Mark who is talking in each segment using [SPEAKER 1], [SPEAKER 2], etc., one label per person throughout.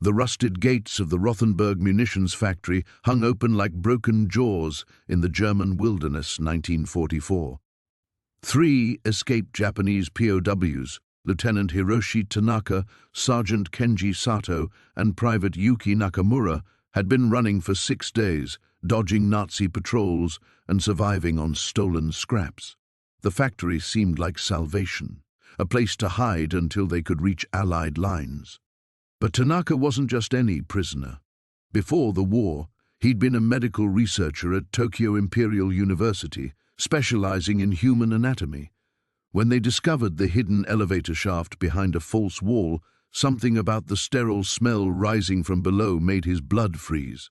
[SPEAKER 1] The rusted gates of the Rothenburg munitions factory hung open like broken jaws in the German wilderness, 1944. 3 escaped Japanese POWs, Lieutenant Hiroshi Tanaka, Sergeant Kenji Sato, and Private Yuki Nakamura, had been running for 6 days, dodging Nazi patrols and surviving on stolen scraps. The factory seemed like salvation, a place to hide until they could reach Allied lines. But Tanaka wasn't just any prisoner. Before the war, he'd been a medical researcher at Tokyo Imperial University, specializing in human anatomy. When they discovered the hidden elevator shaft behind a false wall, something about the sterile smell rising from below made his blood freeze.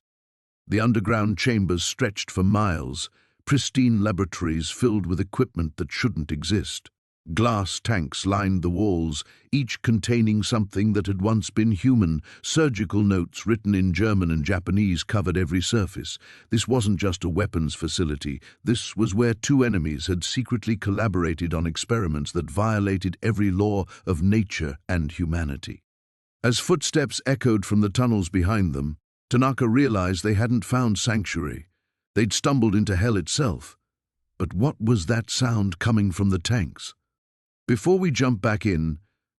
[SPEAKER 1] The underground chambers stretched for miles, pristine laboratories filled with equipment that shouldn't exist. Glass tanks lined the walls, each containing something that had once been human. Surgical notes written in German and Japanese covered every surface. This wasn't just a weapons facility. This was where 2 enemies had secretly collaborated on experiments that violated every law of nature and humanity. As footsteps echoed from the tunnels behind them, Tanaka realized they hadn't found sanctuary. They'd stumbled into hell itself. But what was that sound coming from the tanks? Before we jump back in,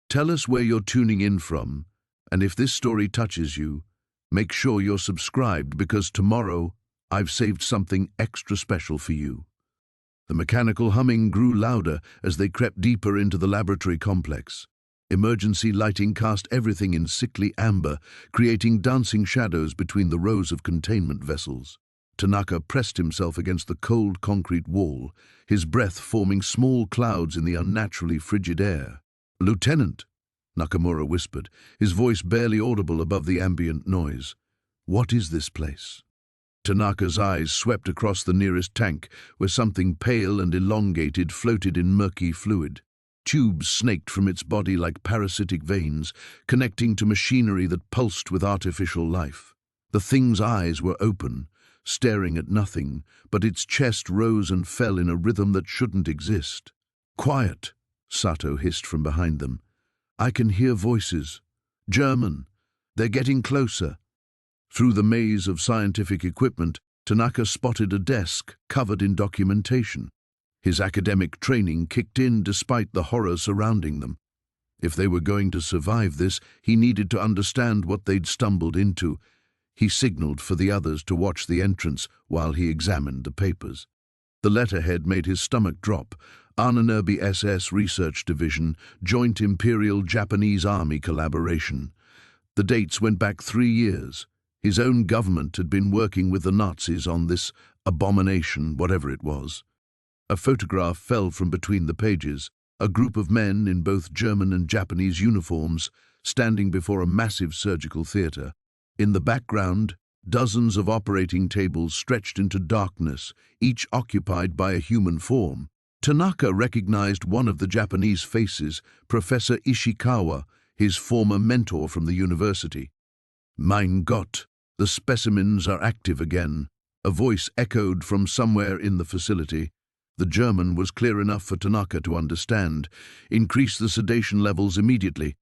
[SPEAKER 1] tell us where you're tuning in from, and if this story touches you, make sure you're subscribed because tomorrow I've saved something extra special for you. The mechanical humming grew louder as they crept deeper into the laboratory complex. Emergency lighting cast everything in sickly amber, creating dancing shadows between the rows of containment vessels. Tanaka pressed himself against the cold concrete wall, his breath forming small clouds in the unnaturally frigid air. "Lieutenant," Nakamura whispered, his voice barely audible above the ambient noise. "What is this place?" Tanaka's eyes swept across the nearest tank, where something pale and elongated floated in murky fluid. Tubes snaked from its body like parasitic veins, connecting to machinery that pulsed with artificial life. The thing's eyes were open, staring at nothing, but its chest rose and fell in a rhythm that shouldn't exist. "Quiet," Sato hissed from behind them. "I can hear voices. German. They're getting closer." Through the maze of scientific equipment, Tanaka spotted a desk covered in documentation. His academic training kicked in despite the horror surrounding them. If they were going to survive this, he needed to understand what they'd stumbled into. He signaled for the others to watch the entrance while he examined the papers. The letterhead made his stomach drop. Ahnenerbe SS Research Division, Joint Imperial Japanese Army Collaboration. The dates went back 3 years. His own government had been working with the Nazis on this abomination, whatever it was. A photograph fell from between the pages, a group of men in both German and Japanese uniforms standing before a massive surgical theater. In the background, dozens of operating tables stretched into darkness, each occupied by a human form. Tanaka recognized one of the Japanese faces, Professor Ishikawa, his former mentor from the university. "Mein Gott, the specimens are active again," a voice echoed from somewhere in the facility. The German was clear enough for Tanaka to understand. "Increase the sedation levels immediately."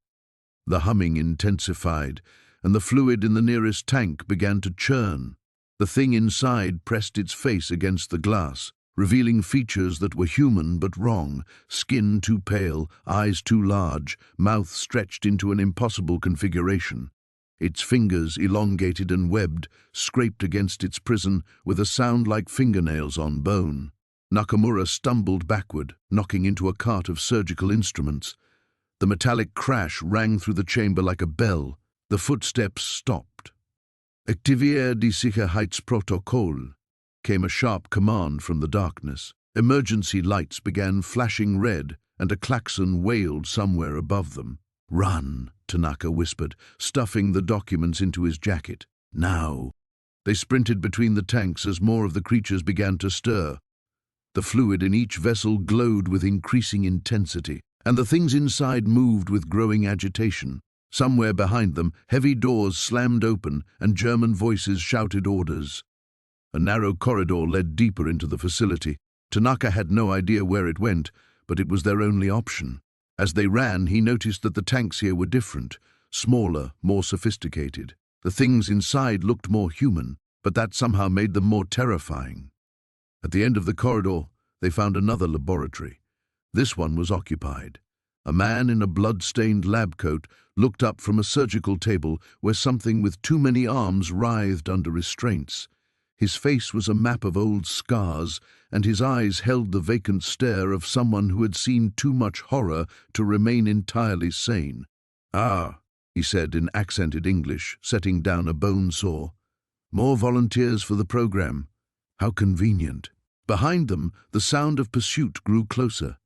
[SPEAKER 1] The humming intensified, and the fluid in the nearest tank began to churn. The thing inside pressed its face against the glass, revealing features that were human but wrong: skin too pale, eyes too large, mouth stretched into an impossible configuration. Its fingers, elongated and webbed, scraped against its prison with a sound like fingernails on bone. Nakamura stumbled backward, knocking into a cart of surgical instruments. The metallic crash rang through the chamber like a bell. The footsteps stopped. "Aktivier die Sicherheitsprotokoll," came a sharp command from the darkness. Emergency lights began flashing red, and a klaxon wailed somewhere above them. "Run," Tanaka whispered, stuffing the documents into his jacket. "Now." They sprinted between the tanks as more of the creatures began to stir. The fluid in each vessel glowed with increasing intensity, and the things inside moved with growing agitation. Somewhere behind them, heavy doors slammed open and German voices shouted orders. A narrow corridor led deeper into the facility. Tanaka had no idea where it went, but it was their only option. As they ran, he noticed that the tanks here were different. smaller, more sophisticated. The things inside looked more human, but that somehow made them more terrifying. At the end of the corridor, they found another laboratory. This one was occupied. A man in a blood-stained lab coat looked up from a surgical table where something with too many arms writhed under restraints. His face was a map of old scars, and his eyes held the vacant stare of someone who had seen too much horror to remain entirely sane. "Ah," he said in accented English, setting down a bone saw. "More volunteers for the program. How convenient." Behind them, the sound of pursuit grew closer.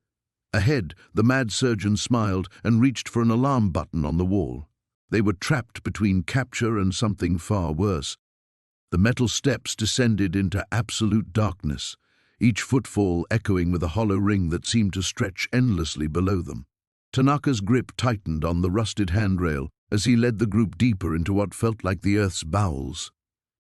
[SPEAKER 1] Ahead, the mad surgeon smiled and reached for an alarm button on the wall. They were trapped between capture and something far worse. The metal steps descended into absolute darkness, each footfall echoing with a hollow ring that seemed to stretch endlessly below them. Tanaka's grip tightened on the rusted handrail as he led the group deeper into what felt like the Earth's bowels.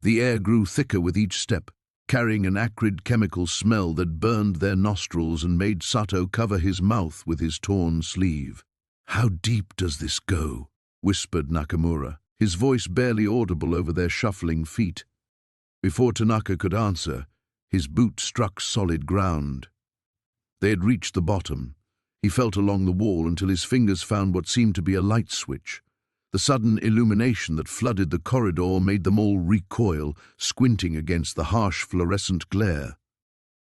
[SPEAKER 1] The air grew thicker with each step, carrying an acrid chemical smell that burned their nostrils and made Sato cover his mouth with his torn sleeve. "How deep does this go?" whispered Nakamura, his voice barely audible over their shuffling feet. Before Tanaka could answer, his boot struck solid ground. They had reached the bottom. He felt along the wall until his fingers found what seemed to be a light switch. The sudden illumination that flooded the corridor made them all recoil, squinting against the harsh fluorescent glare.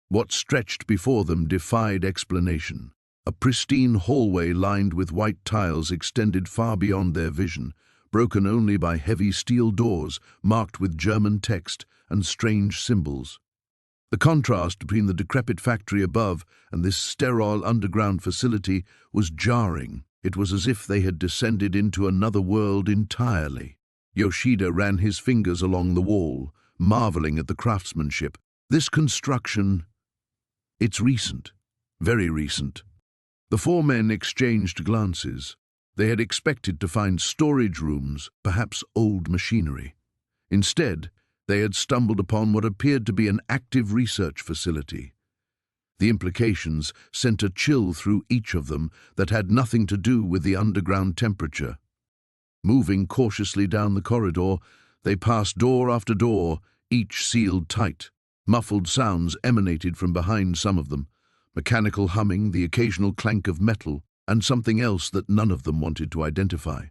[SPEAKER 1] What stretched before them defied explanation. A pristine hallway lined with white tiles extended far beyond their vision, broken only by heavy steel doors marked with German text and strange symbols. The contrast between the decrepit factory above and this sterile underground facility was jarring. It was as if they had descended into another world entirely. Yoshida ran his fingers along the wall, marveling at the craftsmanship. This construction, it's recent, very recent. The four men exchanged glances. They had expected to find storage rooms, perhaps old machinery. Instead, they had stumbled upon what appeared to be an active research facility. The implications sent a chill through each of them that had nothing to do with the underground temperature. Moving cautiously down the corridor, they passed door after door, each sealed tight. Muffled sounds emanated from behind some of them, mechanical humming, the occasional clank of metal, and something else that none of them wanted to identify.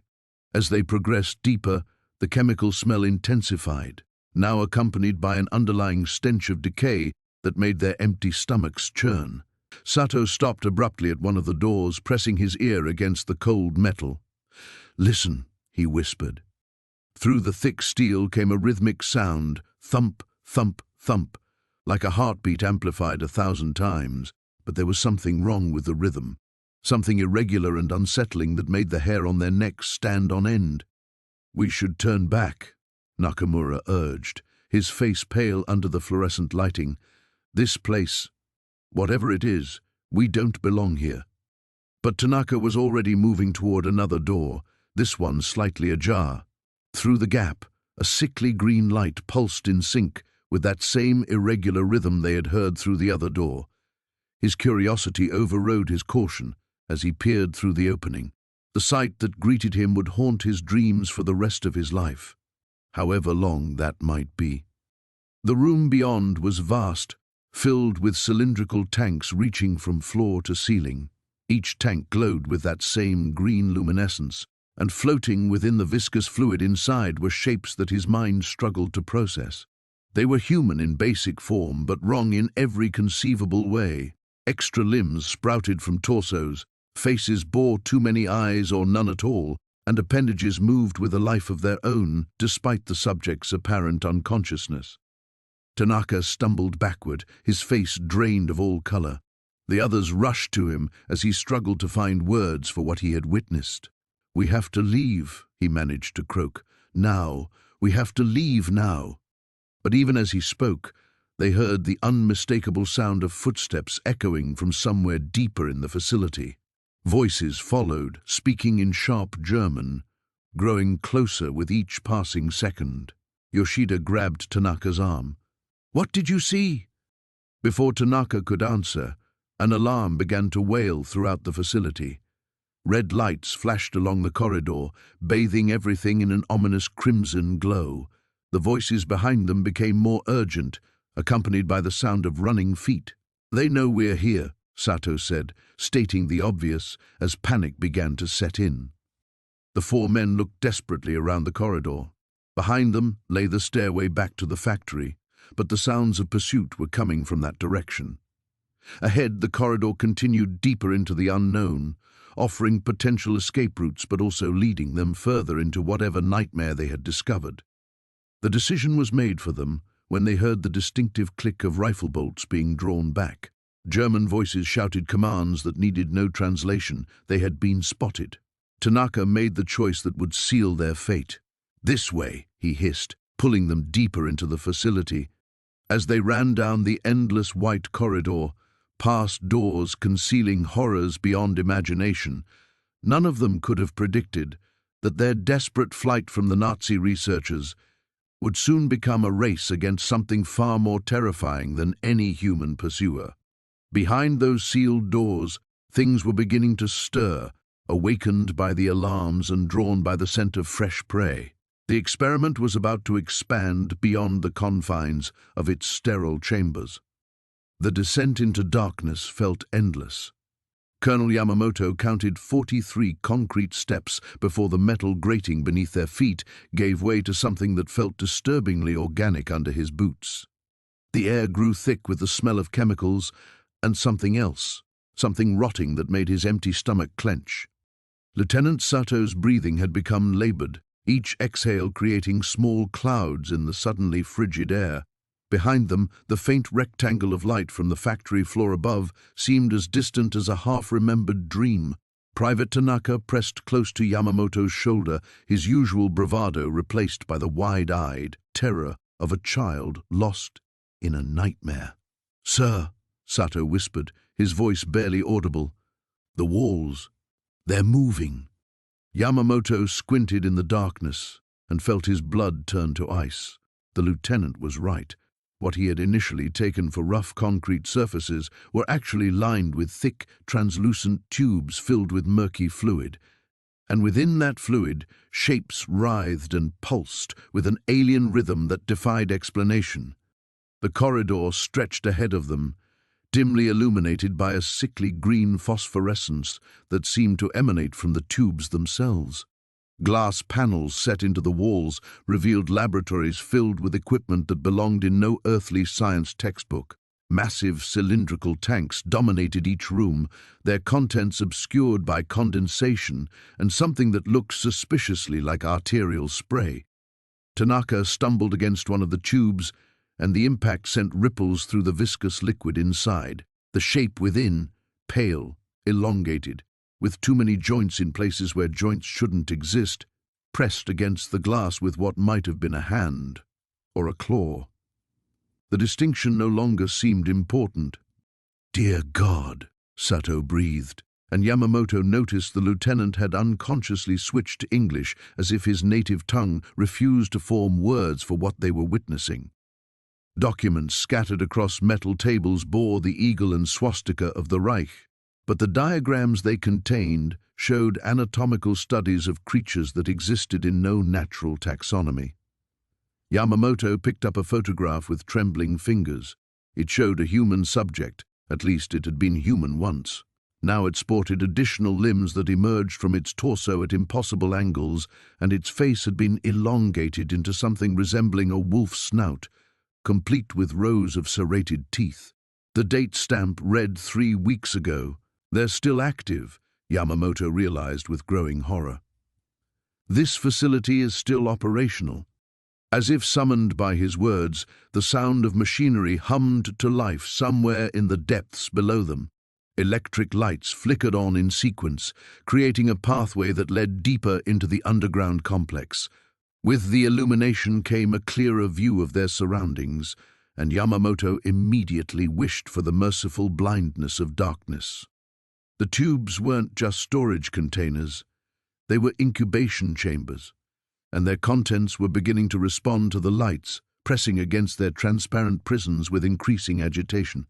[SPEAKER 1] As they progressed deeper, the chemical smell intensified, now accompanied by an underlying stench of decay that made their empty stomachs churn. Sato stopped abruptly at one of the doors, pressing his ear against the cold metal. "Listen," he whispered. Through the thick steel came a rhythmic sound, thump, thump, thump, like a heartbeat amplified 1,000 times, but there was something wrong with the rhythm, something irregular and unsettling that made the hair on their necks stand on end. "We should turn back," Nakamura urged, his face pale under the fluorescent lighting. "This place, whatever it is, we don't belong here." But Tanaka was already moving toward another door, this one slightly ajar. Through the gap, a sickly green light pulsed in sync with that same irregular rhythm they had heard through the other door. His curiosity overrode his caution as he peered through the opening. The sight that greeted him would haunt his dreams for the rest of his life, however long that might be. The room beyond was vast, filled with cylindrical tanks reaching from floor to ceiling. Each tank glowed with that same green luminescence, and floating within the viscous fluid inside were shapes that his mind struggled to process. They were human in basic form, but wrong in every conceivable way. Extra limbs sprouted from torsos, faces bore too many eyes or none at all, and appendages moved with a life of their own, despite the subject's apparent unconsciousness. Tanaka stumbled backward, his face drained of all color. The others rushed to him as he struggled to find words for what he had witnessed. "We have to leave," he managed to croak. "Now. We have to leave now." But even as he spoke, they heard the unmistakable sound of footsteps echoing from somewhere deeper in the facility. Voices followed, speaking in sharp German, growing closer with each passing second. Yoshida grabbed Tanaka's arm. "What did you see?" Before Tanaka could answer, an alarm began to wail throughout the facility. Red lights flashed along the corridor, bathing everything in an ominous crimson glow. The voices behind them became more urgent, accompanied by the sound of running feet. "They know we're here," Sato said, stating the obvious as panic began to set in. The four men looked desperately around the corridor. Behind them lay the stairway back to the factory, but the sounds of pursuit were coming from that direction. Ahead, the corridor continued deeper into the unknown, offering potential escape routes but also leading them further into whatever nightmare they had discovered. The decision was made for them when they heard the distinctive click of rifle bolts being drawn back. German voices shouted commands that needed no translation. They had been spotted. Tanaka made the choice that would seal their fate. "This way," he hissed, pulling them deeper into the facility. As they ran down the endless white corridor, past doors concealing horrors beyond imagination, none of them could have predicted that their desperate flight from the Nazi researchers would soon become a race against something far more terrifying than any human pursuer. Behind those sealed doors, things were beginning to stir, awakened by the alarms and drawn by the scent of fresh prey. The experiment was about to expand beyond the confines of its sterile chambers. The descent into darkness felt endless. Colonel Yamamoto counted 43 concrete steps before the metal grating beneath their feet gave way to something that felt disturbingly organic under his boots. The air grew thick with the smell of chemicals and something else, something rotting that made his empty stomach clench. Lieutenant Sato's breathing had become labored, each exhale creating small clouds in the suddenly frigid air. Behind them, the faint rectangle of light from the factory floor above seemed as distant as a half-remembered dream. Private Tanaka pressed close to Yamamoto's shoulder, his usual bravado replaced by the wide-eyed terror of a child lost in a nightmare. "Sir," Sato whispered, his voice barely audible, "the walls, they're moving." Yamamoto squinted in the darkness and felt his blood turn to ice. The lieutenant was right. What he had initially taken for rough concrete surfaces were actually lined with thick, translucent tubes filled with murky fluid. And within that fluid, shapes writhed and pulsed with an alien rhythm that defied explanation. The corridor stretched ahead of them, dimly illuminated by a sickly green phosphorescence that seemed to emanate from the tubes themselves. Glass panels set into the walls revealed laboratories filled with equipment that belonged in no earthly science textbook. Massive cylindrical tanks dominated each room, their contents obscured by condensation and something that looked suspiciously like arterial spray. Tanaka stumbled against one of the tubes, and the impact sent ripples through the viscous liquid inside. The shape within, pale, elongated, with too many joints in places where joints shouldn't exist, pressed against the glass with what might have been a hand or a claw. The distinction no longer seemed important. "Dear God," Sato breathed, and Yamamoto noticed the lieutenant had unconsciously switched to English as if his native tongue refused to form words for what they were witnessing. Documents scattered across metal tables bore the eagle and swastika of the Reich, but the diagrams they contained showed anatomical studies of creatures that existed in no natural taxonomy. Yamamoto picked up a photograph with trembling fingers. It showed a human subject, at least it had been human once. Now it sported additional limbs that emerged from its torso at impossible angles, and its face had been elongated into something resembling a wolf's snout, complete with rows of serrated teeth. The date stamp read 3 weeks ago. "They're still active," Yamamoto realized with growing horror. "This facility is still operational." As if summoned by his words, the sound of machinery hummed to life somewhere in the depths below them. Electric lights flickered on in sequence, creating a pathway that led deeper into the underground complex. With the illumination came a clearer view of their surroundings, and Yamamoto immediately wished for the merciful blindness of darkness. The tubes weren't just storage containers, they were incubation chambers, and their contents were beginning to respond to the lights, pressing against their transparent prisons with increasing agitation.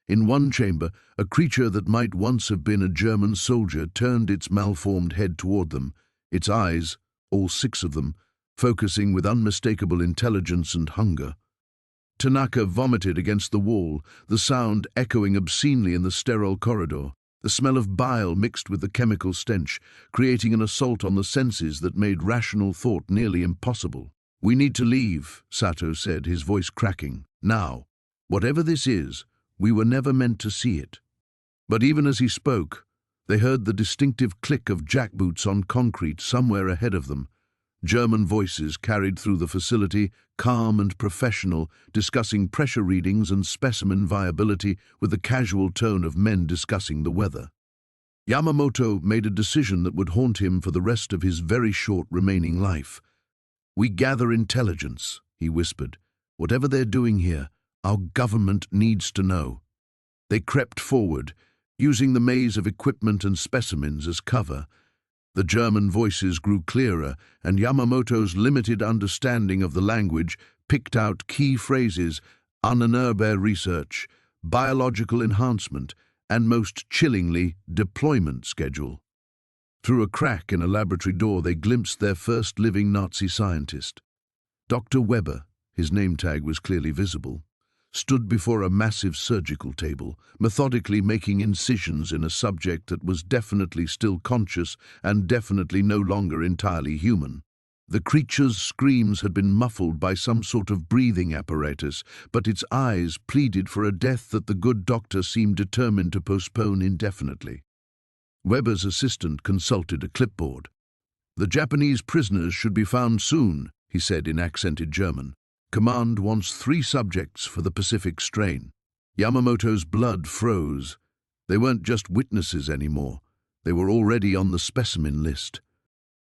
[SPEAKER 1] In one chamber, a creature that might once have been a German soldier turned its malformed head toward them, its eyes, all 6 of them, focusing with unmistakable intelligence and hunger. Tanaka vomited against the wall, the sound echoing obscenely in the sterile corridor, the smell of bile mixed with the chemical stench, creating an assault on the senses that made rational thought nearly impossible. "We need to leave," Sato said, his voice cracking. "Now. Whatever this is, we were never meant to see it." But even as he spoke, they heard the distinctive click of jackboots on concrete somewhere ahead of them. German voices carried through the facility, calm and professional, discussing pressure readings and specimen viability with the casual tone of men discussing the weather. Yamamoto made a decision that would haunt him for the rest of his very short remaining life. "We gather intelligence," he whispered. "Whatever they're doing here, our government needs to know." They crept forward, using the maze of equipment and specimens as cover. The German voices grew clearer, and Yamamoto's limited understanding of the language picked out key phrases: unerbe research, biological enhancement, and most chillingly, deployment schedule. Through a crack in a laboratory door, they glimpsed their first living Nazi scientist. Dr. Weber, his name tag was clearly visible, stood before a massive surgical table, methodically making incisions in a subject that was definitely still conscious and definitely no longer entirely human. The creature's screams had been muffled by some sort of breathing apparatus, but its eyes pleaded for a death that the good doctor seemed determined to postpone indefinitely. Weber's assistant consulted a clipboard. "The Japanese prisoners should be found soon," he said in accented German. "Command wants 3 subjects for the Pacific strain." Yamamoto's blood froze. They weren't just witnesses anymore. They were already on the specimen list.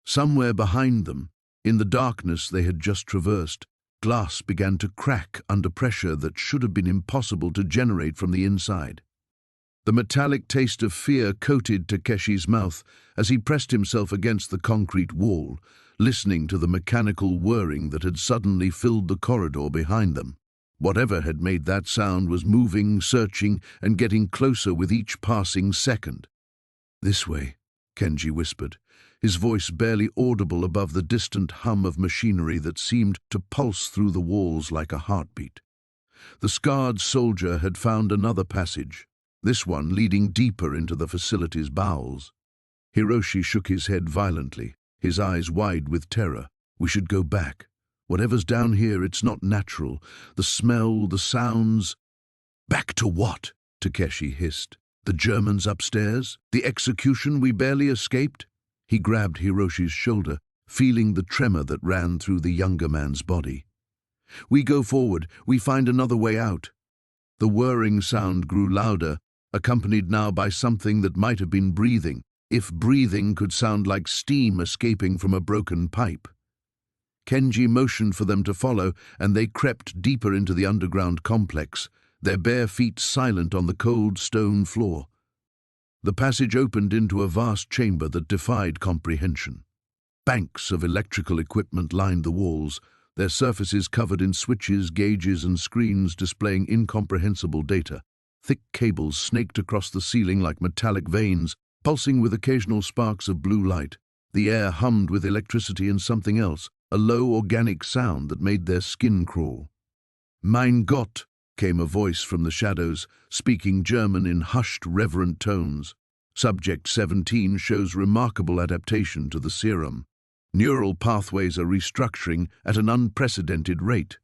[SPEAKER 1] Somewhere behind them, in the darkness they had just traversed, glass began to crack under pressure that should have been impossible to generate from the inside. The metallic taste of fear coated Takeshi's mouth as he pressed himself against the concrete wall, listening to the mechanical whirring that had suddenly filled the corridor behind them. Whatever had made that sound was moving, searching, and getting closer with each passing second. "This way," Kenji whispered, his voice barely audible above the distant hum of machinery that seemed to pulse through the walls like a heartbeat. The scarred soldier had found another passage, this one leading deeper into the facility's bowels. Hiroshi shook his head violently, his eyes wide with terror. "We should go back. Whatever's down here, it's not natural. The smell, the sounds—" "Back to what?" Takeshi hissed. "The Germans upstairs? The execution we barely escaped?" He grabbed Hiroshi's shoulder, feeling the tremor that ran through the younger man's body. "We go forward. We find another way out." The whirring sound grew louder, accompanied now by something that might have been breathing, if breathing could sound like steam escaping from a broken pipe. Kenji motioned for them to follow, and they crept deeper into the underground complex, their bare feet silent on the cold stone floor. The passage opened into a vast chamber that defied comprehension. Banks of electrical equipment lined the walls, their surfaces covered in switches, gauges, and screens displaying incomprehensible data. Thick cables snaked across the ceiling like metallic veins, pulsing with occasional sparks of blue light. The air hummed with electricity and something else, a low organic sound that made their skin crawl. "Mein Gott," came a voice from the shadows, speaking German in hushed, reverent tones. Subject 17 shows remarkable adaptation to the serum. Neural pathways are restructuring at an unprecedented rate.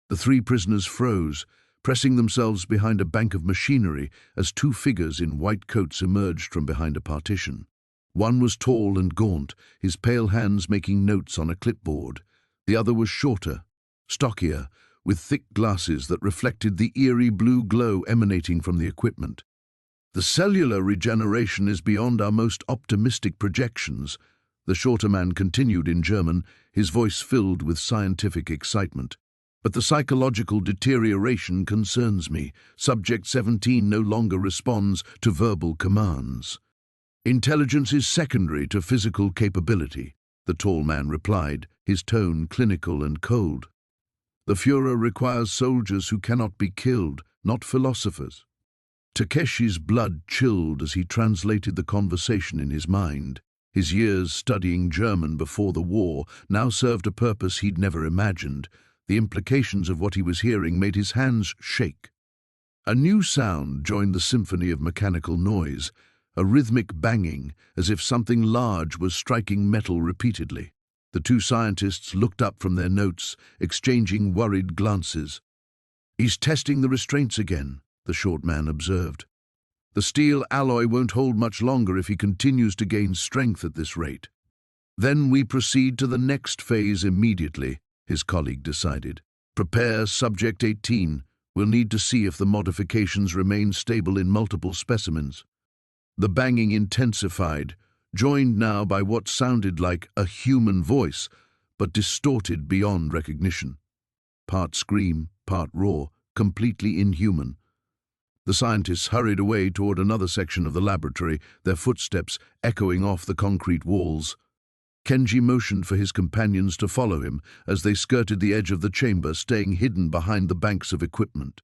[SPEAKER 1] The 3 prisoners froze, pressing themselves behind a bank of machinery as 2 figures in white coats emerged from behind a partition. One was tall and gaunt, his pale hands making notes on a clipboard. The other was shorter, stockier, with thick glasses that reflected the eerie blue glow emanating from the equipment. "The cellular regeneration is beyond our most optimistic projections," the shorter man continued in German, his voice filled with scientific excitement. "But the psychological deterioration concerns me. Subject 17 no longer responds to verbal commands." "Intelligence is secondary to physical capability," the tall man replied, his tone clinical and cold. "The Führer requires soldiers who cannot be killed, not philosophers." Takeshi's blood chilled as he translated the conversation in his mind. His years studying German before the war now served a purpose he'd never imagined. The implications of what he was hearing made his hands shake. A new sound joined the symphony of mechanical noise, a rhythmic banging, as if something large was striking metal repeatedly. The two scientists looked up from their notes, exchanging worried glances. "He's testing the restraints again," the short man observed. "The steel alloy won't hold much longer if he continues to gain strength at this rate." "Then we proceed to the next phase immediately," his colleague decided. "Prepare Subject 18. We'll need to see if the modifications remain stable in multiple specimens." The banging intensified, joined now by what sounded like a human voice, but distorted beyond recognition. Part scream, part roar, completely inhuman. The scientists hurried away toward another section of the laboratory, their footsteps echoing off the concrete walls. Kenji motioned for his companions to follow him as they skirted the edge of the chamber, staying hidden behind the banks of equipment.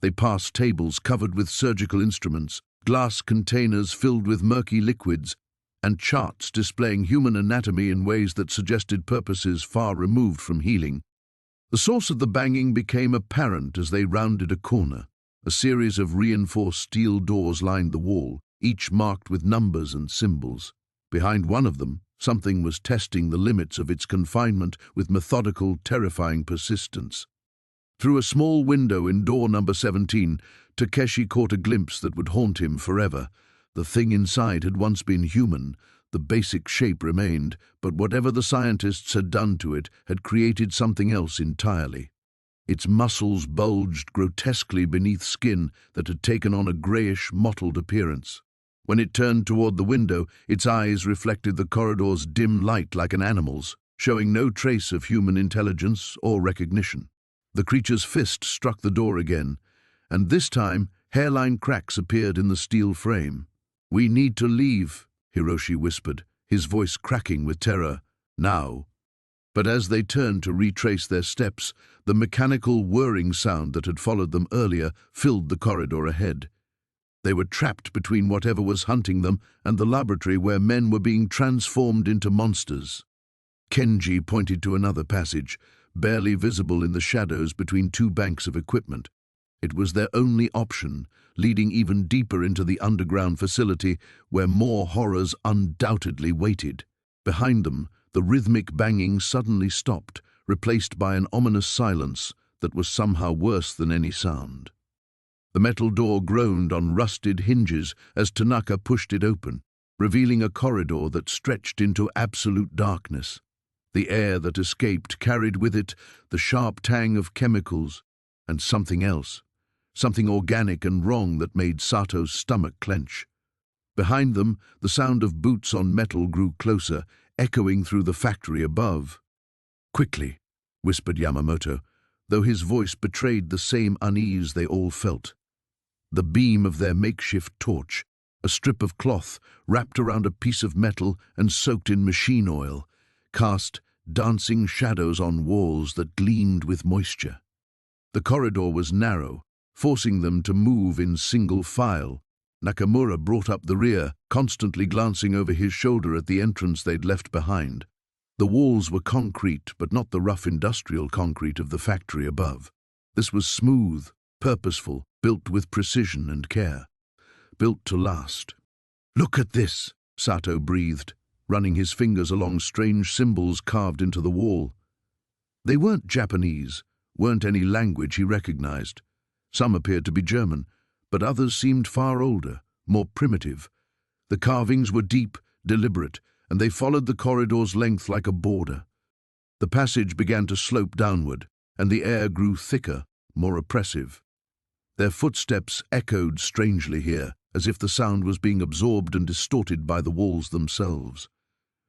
[SPEAKER 1] They passed tables covered with surgical instruments, glass containers filled with murky liquids, and charts displaying human anatomy in ways that suggested purposes far removed from healing. The source of the banging became apparent as they rounded a corner. A series of reinforced steel doors lined the wall, each marked with numbers and symbols. Behind one of them, something was testing the limits of its confinement with methodical, terrifying persistence. Through a small window in door number 17, Takeshi caught a glimpse that would haunt him forever. The thing inside had once been human. The basic shape remained, but whatever the scientists had done to it had created something else entirely. Its muscles bulged grotesquely beneath skin that had taken on a grayish, mottled appearance. When it turned toward the window, its eyes reflected the corridor's dim light like an animal's, showing no trace of human intelligence or recognition. The creature's fist struck the door again, and this time hairline cracks appeared in the steel frame. "We need to leave," Hiroshi whispered, his voice cracking with terror. "Now." But as they turned to retrace their steps, the mechanical whirring sound that had followed them earlier filled the corridor ahead. They were trapped between whatever was hunting them and the laboratory where men were being transformed into monsters. Kenji pointed to another passage, barely visible in the shadows between two banks of equipment. It was their only option, leading even deeper into the underground facility where more horrors undoubtedly waited. Behind them, the rhythmic banging suddenly stopped, replaced by an ominous silence that was somehow worse than any sound. The metal door groaned on rusted hinges as Tanaka pushed it open, revealing a corridor that stretched into absolute darkness. The air that escaped carried with it the sharp tang of chemicals and something else, something organic and wrong that made Sato's stomach clench. Behind them, the sound of boots on metal grew closer, echoing through the factory above. "Quickly," whispered Yamamoto, though his voice betrayed the same unease they all felt. The beam of their makeshift torch, a strip of cloth wrapped around a piece of metal and soaked in machine oil, cast dancing shadows on walls that gleamed with moisture. The corridor was narrow, forcing them to move in single file. Nakamura brought up the rear, constantly glancing over his shoulder at the entrance they'd left behind. The walls were concrete, but not the rough industrial concrete of the factory above. This was smooth, purposeful, built with precision and care. Built to last. "Look at this," Sato breathed, running his fingers along strange symbols carved into the wall. They weren't Japanese, weren't any language he recognized. Some appeared to be German, but others seemed far older, more primitive. The carvings were deep, deliberate, and they followed the corridor's length like a border. The passage began to slope downward, and the air grew thicker, more oppressive. Their footsteps echoed strangely here, as if the sound was being absorbed and distorted by the walls themselves.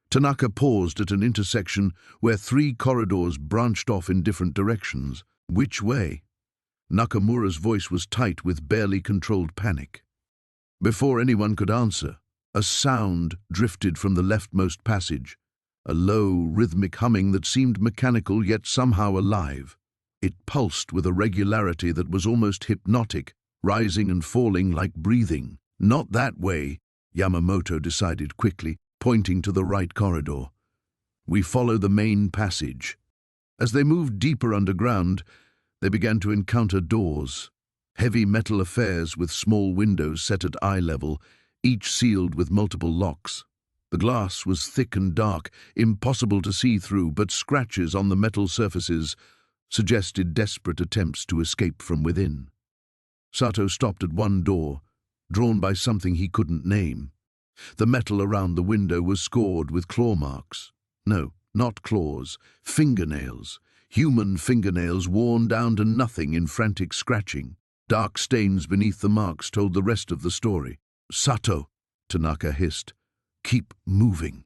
[SPEAKER 1] Tanaka paused at an intersection where 3 corridors branched off in different directions. Which way? Nakamura's voice was tight with barely controlled panic. Before anyone could answer, a sound drifted from the leftmost passage, a low, rhythmic humming that seemed mechanical yet somehow alive. It pulsed with a regularity that was almost hypnotic, rising and falling like breathing. Not that way, Yamamoto decided quickly, pointing to the right corridor. We follow the main passage. As they moved deeper underground, they began to encounter doors, heavy metal affairs with small windows set at eye level, each sealed with multiple locks. The glass was thick and dark, impossible to see through, but scratches on the metal surfaces suggested desperate attempts to escape from within. Sato stopped at one door, drawn by something he couldn't name. The metal around the window was scored with claw marks. No, not claws, fingernails. Human fingernails worn down to nothing in frantic scratching. Dark stains beneath the marks told the rest of the story. "Sato," Tanaka hissed. "Keep moving."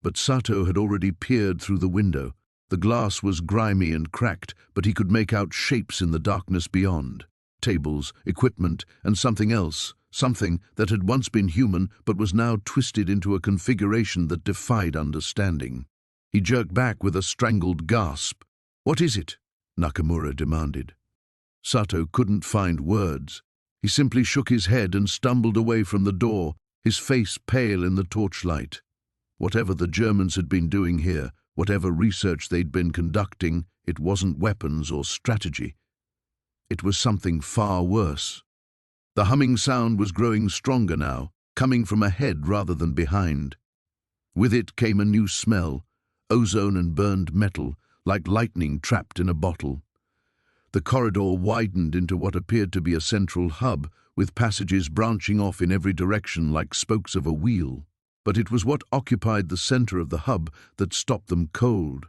[SPEAKER 1] But Sato had already peered through the window. The glass was grimy and cracked, but he could make out shapes in the darkness beyond. Tables, equipment, and something else. Something that had once been human, but was now twisted into a configuration that defied understanding. He jerked back with a strangled gasp. "What is it?" Nakamura demanded. Sato couldn't find words. He simply shook his head and stumbled away from the door, his face pale in the torchlight. Whatever the Germans had been doing here, whatever research they'd been conducting, it wasn't weapons or strategy. It was something far worse. The humming sound was growing stronger now, coming from ahead rather than behind. With it came a new smell, ozone and burned metal, like lightning trapped in a bottle. The corridor widened into what appeared to be a central hub, with passages branching off in every direction like spokes of a wheel. But it was what occupied the center of the hub that stopped them cold.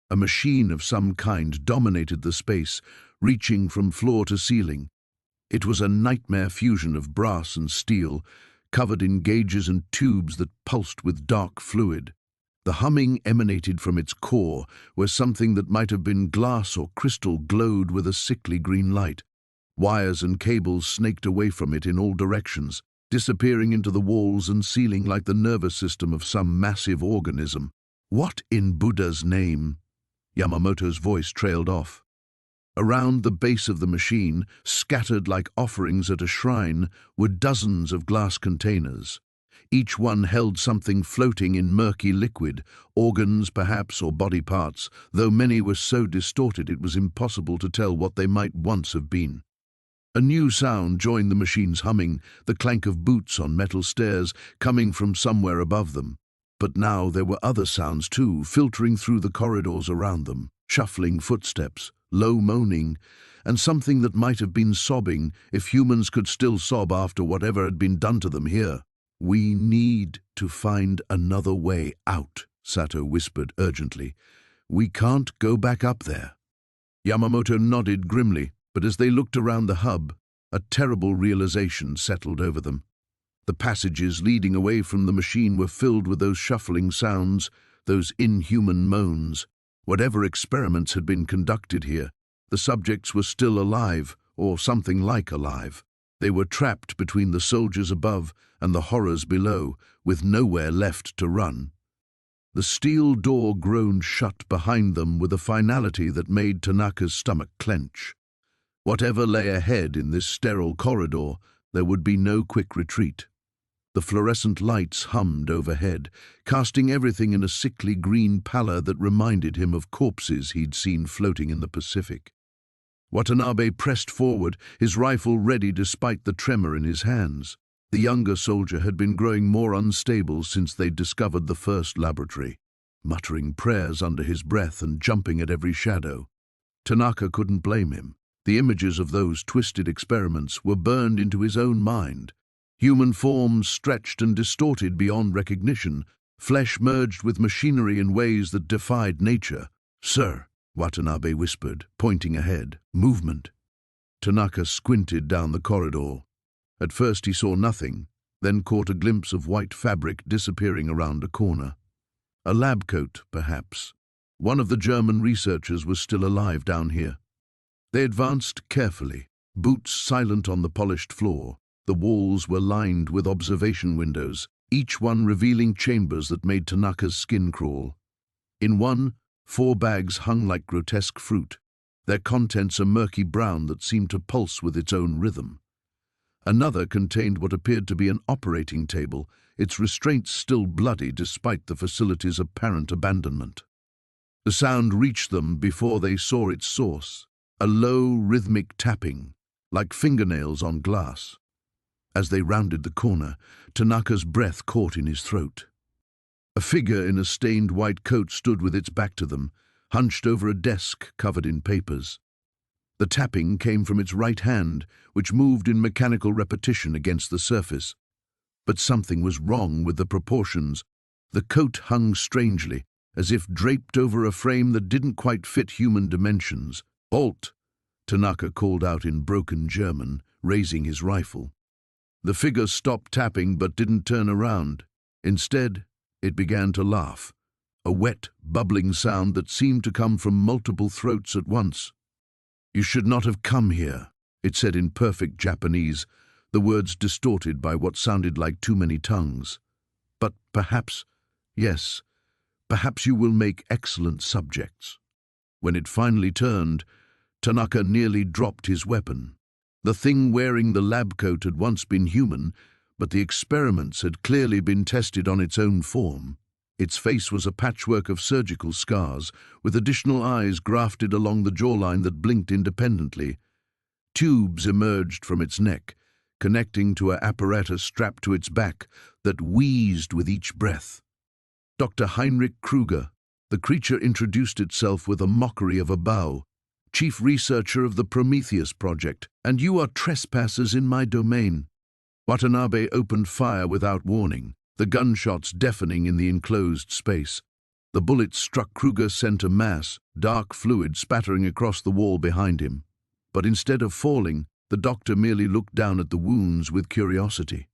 [SPEAKER 1] A machine of some kind dominated the space, reaching from floor to ceiling. It was a nightmare fusion of brass and steel, covered in gauges and tubes that pulsed with dark fluid. The humming emanated from its core, where something that might have been glass or crystal glowed with a sickly green light. Wires and cables snaked away from it in all directions, disappearing into the walls and ceiling like the nervous system of some massive organism. "What in Buddha's name?" Yamamoto's voice trailed off. Around the base of the machine, scattered like offerings at a shrine, were dozens of glass containers. Each one held something floating in murky liquid, organs perhaps or body parts, though many were so distorted it was impossible to tell what they might once have been. A new sound joined the machine's humming, the clank of boots on metal stairs coming from somewhere above them. But now there were other sounds too, filtering through the corridors around them, shuffling footsteps, low moaning, and something that might have been sobbing if humans could still sob after whatever had been done to them here. "We need to find another way out," Sato whispered urgently. "We can't go back up there." Yamamoto nodded grimly, but as they looked around the hub, a terrible realization settled over them. The passages leading away from the machine were filled with those shuffling sounds, those inhuman moans. Whatever experiments had been conducted here, the subjects were still alive, or something like alive. They were trapped between the soldiers above and the horrors below, with nowhere left to run. The steel door groaned shut behind them with a finality that made Tanaka's stomach clench. Whatever lay ahead in this sterile corridor, there would be no quick retreat. The fluorescent lights hummed overhead, casting everything in a sickly green pallor that reminded him of corpses he'd seen floating in the Pacific. Watanabe pressed forward, his rifle ready despite the tremor in his hands. The younger soldier had been growing more unstable since they'd discovered the first laboratory, muttering prayers under his breath and jumping at every shadow. Tanaka couldn't blame him. The images of those twisted experiments were burned into his own mind. Human forms stretched and distorted beyond recognition, flesh merged with machinery in ways that defied nature. "Sir," Watanabe whispered, pointing ahead. "Movement." Tanaka squinted down the corridor. At first he saw nothing, then caught a glimpse of white fabric disappearing around a corner. A lab coat, perhaps. One of the German researchers was still alive down here. They advanced carefully, boots silent on the polished floor. The walls were lined with observation windows, each one revealing chambers that made Tanaka's skin crawl. In one, 4 bags hung like grotesque fruit, their contents a murky brown that seemed to pulse with its own rhythm. Another contained what appeared to be an operating table, its restraints still bloody despite the facility's apparent abandonment. The sound reached them before they saw its source, a low, rhythmic tapping, like fingernails on glass. As they rounded the corner, Tanaka's breath caught in his throat. A figure in a stained white coat stood with its back to them, hunched over a desk covered in papers. The tapping came from its right hand, which moved in mechanical repetition against the surface. But something was wrong with the proportions. The coat hung strangely, as if draped over a frame that didn't quite fit human dimensions. "Halt!" Tanaka called out in broken German, raising his rifle. The figure stopped tapping but didn't turn around. Instead, it began to laugh, a wet, bubbling sound that seemed to come from multiple throats at once. "You should not have come here," it said in perfect Japanese, the words distorted by what sounded like too many tongues. "But perhaps, yes, perhaps you will make excellent subjects." When it finally turned, Tanaka nearly dropped his weapon. The thing wearing the lab coat had once been human, but the experiments had clearly been tested on its own form. Its face was a patchwork of surgical scars, with additional eyes grafted along the jawline that blinked independently. Tubes emerged from its neck, connecting to an apparatus strapped to its back that wheezed with each breath. Dr. Heinrich Krüger, the creature introduced itself with a mockery of a bow. "Chief researcher of the Prometheus project, and you are trespassers in my domain." Watanabe opened fire without warning, the gunshots deafening in the enclosed space. The bullets struck Krüger center mass, dark fluid spattering across the wall behind him. But instead of falling, the doctor merely looked down at the wounds with curiosity.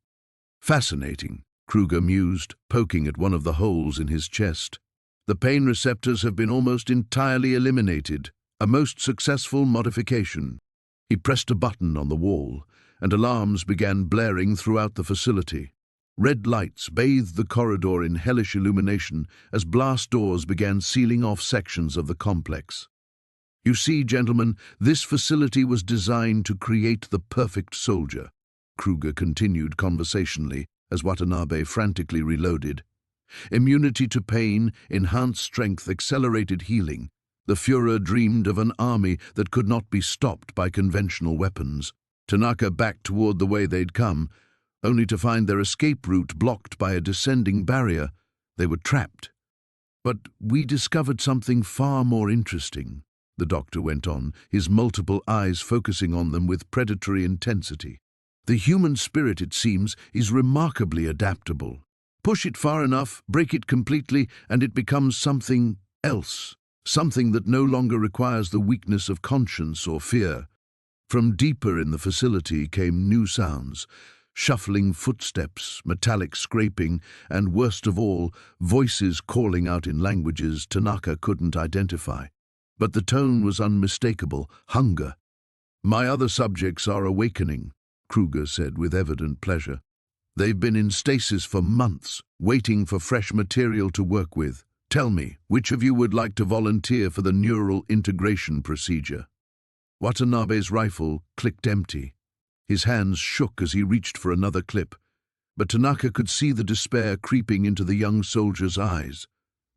[SPEAKER 1] "Fascinating," Krüger mused, poking at one of the holes in his chest. "The pain receptors have been almost entirely eliminated, a most successful modification." He pressed a button on the wall, and alarms began blaring throughout the facility. Red lights bathed the corridor in hellish illumination as blast doors began sealing off sections of the complex. "You see, gentlemen, this facility was designed to create the perfect soldier," Krüger continued conversationally as Watanabe frantically reloaded. "Immunity to pain, enhanced strength, accelerated healing. The Führer dreamed of an army that could not be stopped by conventional weapons." Tanaka backed toward the way they'd come, only to find their escape route blocked by a descending barrier. They were trapped. "But we discovered something far more interesting," the doctor went on, his multiple eyes focusing on them with predatory intensity. "The human spirit, it seems, is remarkably adaptable. Push it far enough, break it completely, and it becomes something else, something that no longer requires the weakness of conscience or fear." From deeper in the facility came new sounds, shuffling footsteps, metallic scraping, and worst of all, voices calling out in languages Tanaka couldn't identify. But the tone was unmistakable: hunger. "My other subjects are awakening," Krüger said with evident pleasure. "They've been in stasis for months, waiting for fresh material to work with. Tell me, which of you would like to volunteer for the neural integration procedure?" Watanabe's rifle clicked empty. His hands shook as he reached for another clip, but Tanaka could see the despair creeping into the young soldier's eyes.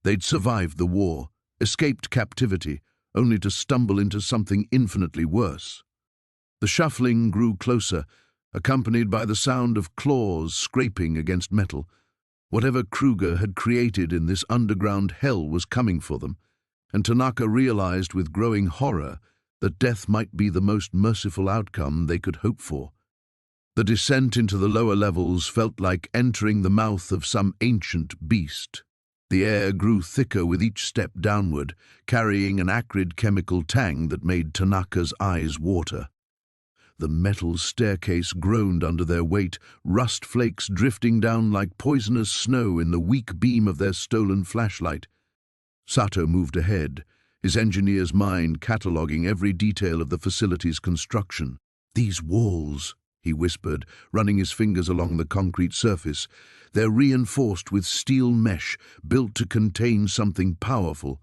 [SPEAKER 1] They'd survived the war, escaped captivity, only to stumble into something infinitely worse. The shuffling grew closer, accompanied by the sound of claws scraping against metal. Whatever Krüger had created in this underground hell was coming for them, and Tanaka realized with growing horror that death might be the most merciful outcome they could hope for. The descent into the lower levels felt like entering the mouth of some ancient beast. The air grew thicker with each step downward, carrying an acrid chemical tang that made Tanaka's eyes water. The metal staircase groaned under their weight, rust flakes drifting down like poisonous snow in the weak beam of their stolen flashlight. Sato moved ahead, his engineer's mind cataloguing every detail of the facility's construction. "These walls," he whispered, running his fingers along the concrete surface, "they're reinforced with steel mesh, built to contain something powerful."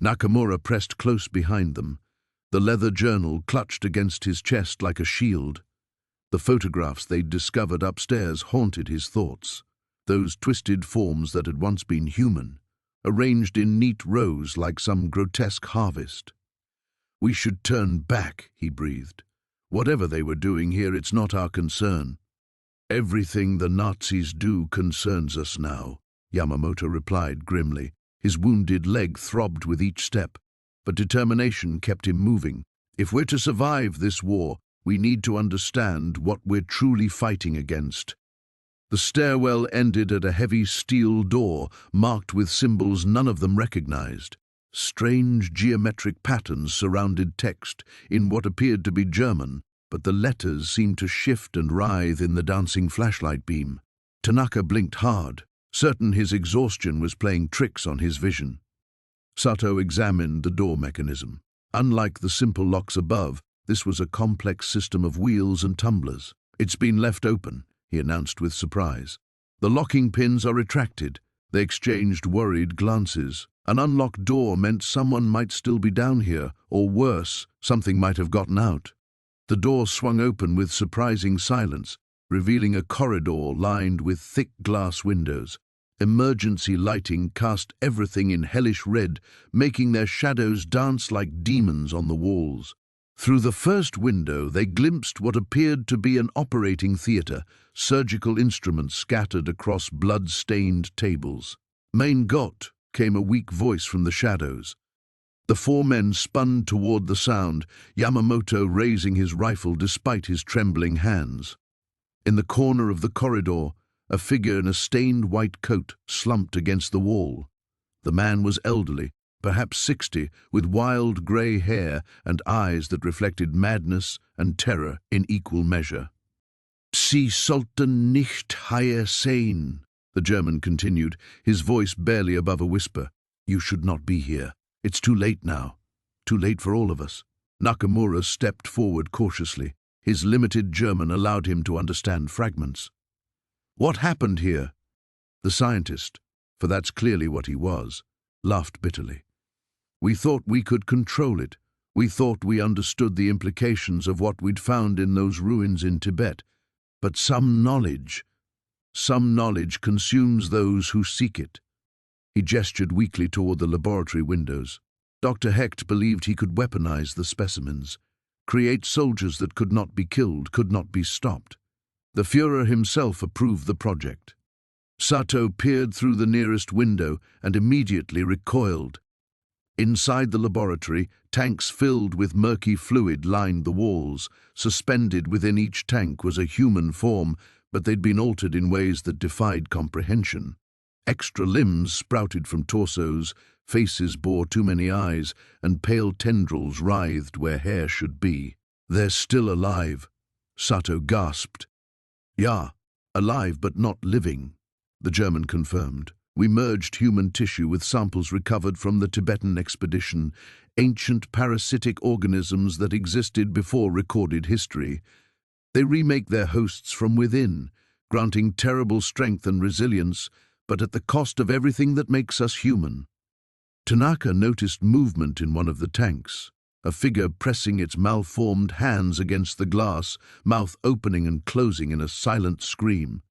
[SPEAKER 1] Nakamura pressed close behind them, the leather journal clutched against his chest like a shield. The photographs they'd discovered upstairs haunted his thoughts. Those twisted forms that had once been human, arranged in neat rows like some grotesque harvest. "We should turn back," he breathed. "Whatever they were doing here, it's not our concern." "Everything the Nazis do concerns us now," Yamamoto replied grimly. His wounded leg throbbed with each step, but determination kept him moving. "If we're to survive this war, we need to understand what we're truly fighting against." The stairwell ended at a heavy steel door marked with symbols none of them recognized. Strange geometric patterns surrounded text in what appeared to be German, but the letters seemed to shift and writhe in the dancing flashlight beam. Tanaka blinked hard, certain his exhaustion was playing tricks on his vision. Sato examined the door mechanism. Unlike the simple locks above, this was a complex system of wheels and tumblers. "It's been left open," he announced with surprise. "The locking pins are retracted." They exchanged worried glances. An unlocked door meant someone might still be down here, or worse, something might have gotten out. The door swung open with surprising silence, revealing a corridor lined with thick glass windows. Emergency lighting cast everything in hellish red, making their shadows dance like demons on the walls. Through the first window, they glimpsed what appeared to be an operating theater, surgical instruments scattered across blood-stained tables. "Mein Gott," came a weak voice from the shadows. The four men spun toward the sound, Yamamoto raising his rifle despite his trembling hands. In the corner of the corridor, a figure in a stained white coat slumped against the wall. The man was elderly, perhaps 60, with wild grey hair and eyes that reflected madness and terror in equal measure. "Sie sollten nicht hier sein," the German continued, his voice barely above a whisper. "You should not be here. It's too late now. Too late for all of us." Nakamura stepped forward cautiously. His limited German allowed him to understand fragments. "What happened here?" The scientist, for that's clearly what he was, laughed bitterly. "We thought we could control it. We thought we understood the implications of what we'd found in those ruins in Tibet. But some knowledge consumes those who seek it." He gestured weakly toward the laboratory windows. Dr. Hecht believed he could weaponize the specimens, create soldiers that could not be killed, could not be stopped. The Führer himself approved the project. Sato peered through the nearest window and immediately recoiled. Inside the laboratory, tanks filled with murky fluid lined the walls. Suspended within each tank was a human form, but they'd been altered in ways that defied comprehension. Extra limbs sprouted from torsos, faces bore too many eyes, and pale tendrils writhed where hair should be. "They're still alive," Sato gasped. "Yeah, alive but not living," the German confirmed. "We merged human tissue with samples recovered from the Tibetan expedition, ancient parasitic organisms that existed before recorded history. They remake their hosts from within, granting terrible strength and resilience, but at the cost of everything that makes us human." Tanaka noticed movement in one of the tanks, a figure pressing its malformed hands against the glass, mouth opening and closing in a silent scream.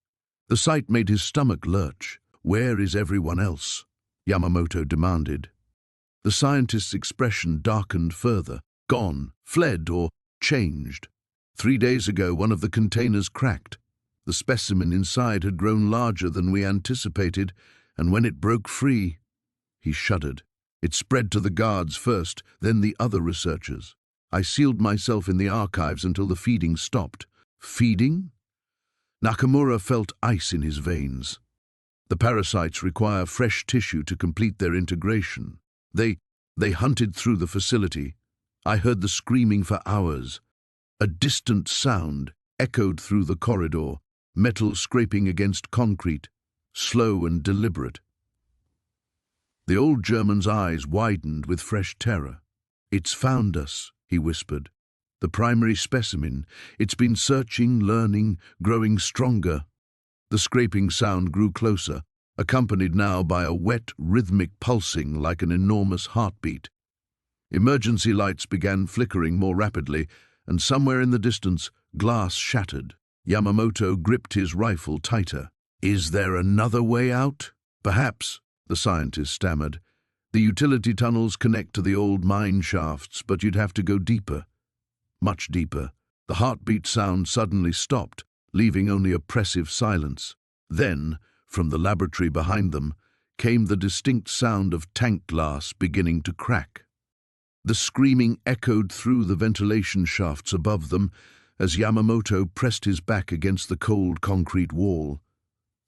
[SPEAKER 1] The sight made his stomach lurch. "Where is everyone else?" Yamamoto demanded. The scientist's expression darkened further. "Gone, fled, or changed. 3 days ago, one of the containers cracked. The specimen inside had grown larger than we anticipated, and when it broke free..." He shuddered. "It spread to the guards first, then the other researchers. I sealed myself in the archives until the feeding stopped." "Feeding?" Nakamura felt ice in his veins. "The parasites require fresh tissue to complete their integration. They hunted through the facility. I heard the screaming for hours. A distant sound echoed through the corridor, metal scraping against concrete, slow and deliberate." The old German's eyes widened with fresh terror. "It's found us," he whispered. "The primary specimen. It's been searching, learning, growing stronger." The scraping sound grew closer, accompanied now by a wet, rhythmic pulsing like an enormous heartbeat. Emergency lights began flickering more rapidly, and somewhere in the distance, Glass shattered. Yamamoto gripped his rifle tighter. "Is there another way out?" "Perhaps," the scientist stammered. "The utility tunnels connect to the old mine shafts, but you'd have to go deeper. Much deeper." The heartbeat sound suddenly stopped, leaving only oppressive silence. Then, from the laboratory behind them, came the distinct sound of tank glass beginning to crack. The screaming echoed through the ventilation shafts above them as Yamamoto pressed his back against the cold concrete wall.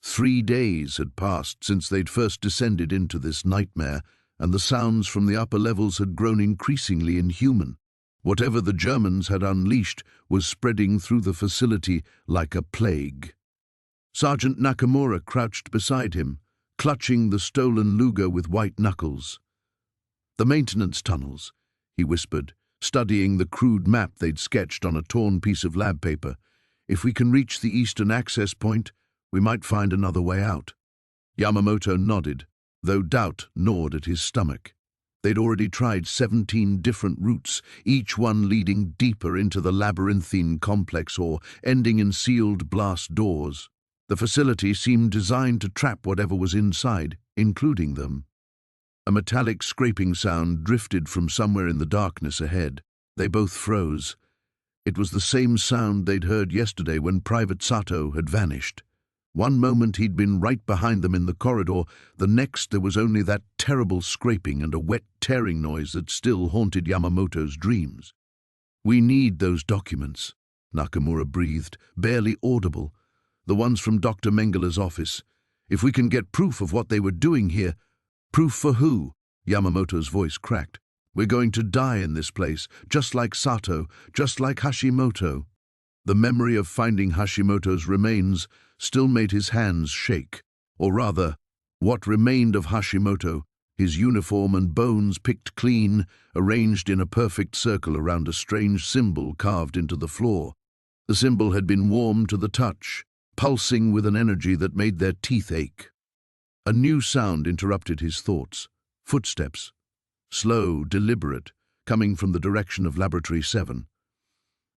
[SPEAKER 1] 3 days had passed since they'd first descended into this nightmare, and the sounds from the upper levels had grown increasingly inhuman. Whatever the Germans had unleashed was spreading through the facility like a plague. Sergeant Nakamura crouched beside him, clutching the stolen Luger with white knuckles. "The maintenance tunnels," he whispered, studying the crude map they'd sketched on a torn piece of lab paper. "If we can reach the eastern access point, we might find another way out." Yamamoto nodded, though doubt gnawed at his stomach. They'd already tried 17 different routes, each one leading deeper into the labyrinthine complex or ending in sealed blast doors. The facility seemed designed to trap whatever was inside, including them. A metallic scraping sound drifted from somewhere in the darkness ahead. They both froze. It was the same sound they'd heard yesterday when Private Sato had vanished. One moment he'd been right behind them in the corridor, the next there was only that terrible scraping and a wet tearing noise that still haunted Yamamoto's dreams. "We need those documents," Nakamura breathed, barely audible. "The ones from Dr. Mengele's office. If we can get proof of what they were doing here—" "Proof for who?" Yamamoto's voice cracked. "We're going to die in this place, just like Sato, just like Hashimoto." The memory of finding Hashimoto's remains still made his hands shake. Or rather, what remained of Hashimoto, his uniform and bones picked clean, arranged in a perfect circle around a strange symbol carved into the floor. The symbol had been warm to the touch, pulsing with an energy that made their teeth ache. A new sound interrupted his thoughts. Footsteps. Slow, deliberate, coming from the direction of Laboratory 7.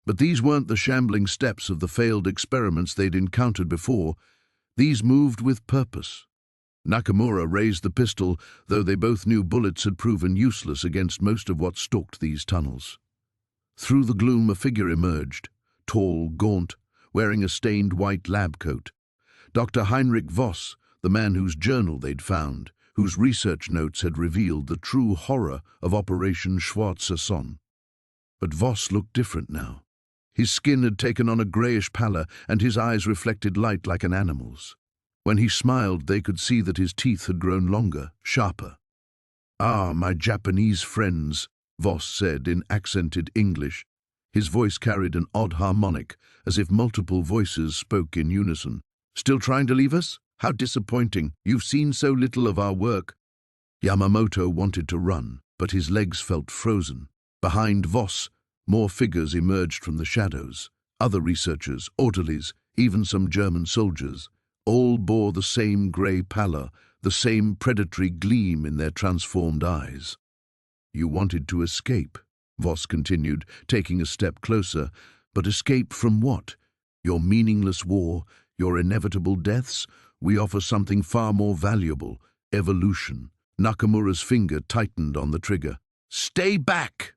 [SPEAKER 1] But these weren't the shambling steps of the failed experiments they'd encountered before. These moved with purpose. Nakamura raised the pistol, though they both knew bullets had proven useless against most of what stalked these tunnels. Through the gloom a figure emerged, tall, gaunt, wearing a stained white lab coat. Dr. Heinrich Voss, the man whose journal they'd found, whose research notes had revealed the true horror of Operation Schwarzer Sonne. But Voss looked different now. His skin had taken on a greyish pallor, and his eyes reflected light like an animal's. When he smiled, they could see that his teeth had grown longer, sharper. "Ah, my Japanese friends," Voss said in accented English. His voice carried an odd harmonic, as if multiple voices spoke in unison. "Still trying to leave us? How disappointing. You've seen so little of our work." Yamamoto wanted to run, but his legs felt frozen. Behind Voss, more figures emerged from the shadows. Other researchers, orderlies, even some German soldiers. All bore the same grey pallor, the same predatory gleam in their transformed eyes. "You wanted to escape," Voss continued, taking a step closer. "But escape from what? Your meaningless war, your inevitable deaths? We offer something far more valuable, evolution." Nakamura's finger tightened on the trigger. "Stay back!"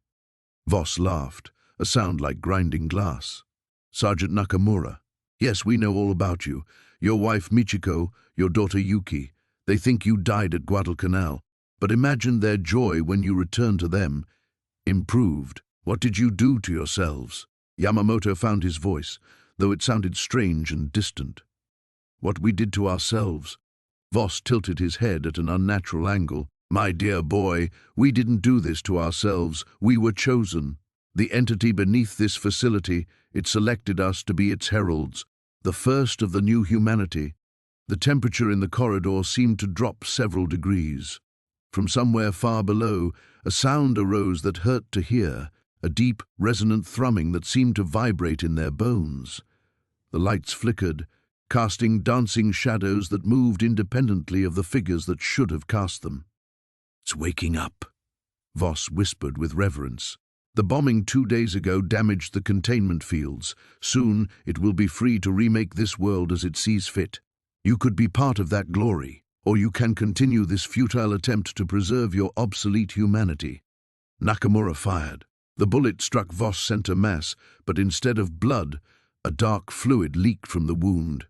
[SPEAKER 1] Voss laughed, a sound like grinding glass. "Sergeant Nakamura, yes, we know all about you. Your wife Michiko, your daughter Yuki. They think you died at Guadalcanal. But imagine their joy when you return to them. Improved. What did you do to yourselves?" Yamamoto found his voice, though it sounded strange and distant. "What we did to ourselves." Voss tilted his head at an unnatural angle. "My dear boy, we didn't do this to ourselves. We were chosen. The entity beneath this facility, it selected us to be its heralds, the first of the new humanity." The temperature in the corridor seemed to drop several degrees. From somewhere far below, a sound arose that hurt to hear, a deep, resonant thrumming that seemed to vibrate in their bones. The lights flickered, casting dancing shadows that moved independently of the figures that should have cast them. "It's waking up," Voss whispered with reverence. The bombing 2 days ago damaged the containment fields. Soon it will be free to remake this world as it sees fit. You could be part of that glory, or you can continue this futile attempt to preserve your obsolete humanity. Nakamura fired. The bullet struck Voss' center mass, but instead of blood, a dark fluid leaked from the wound.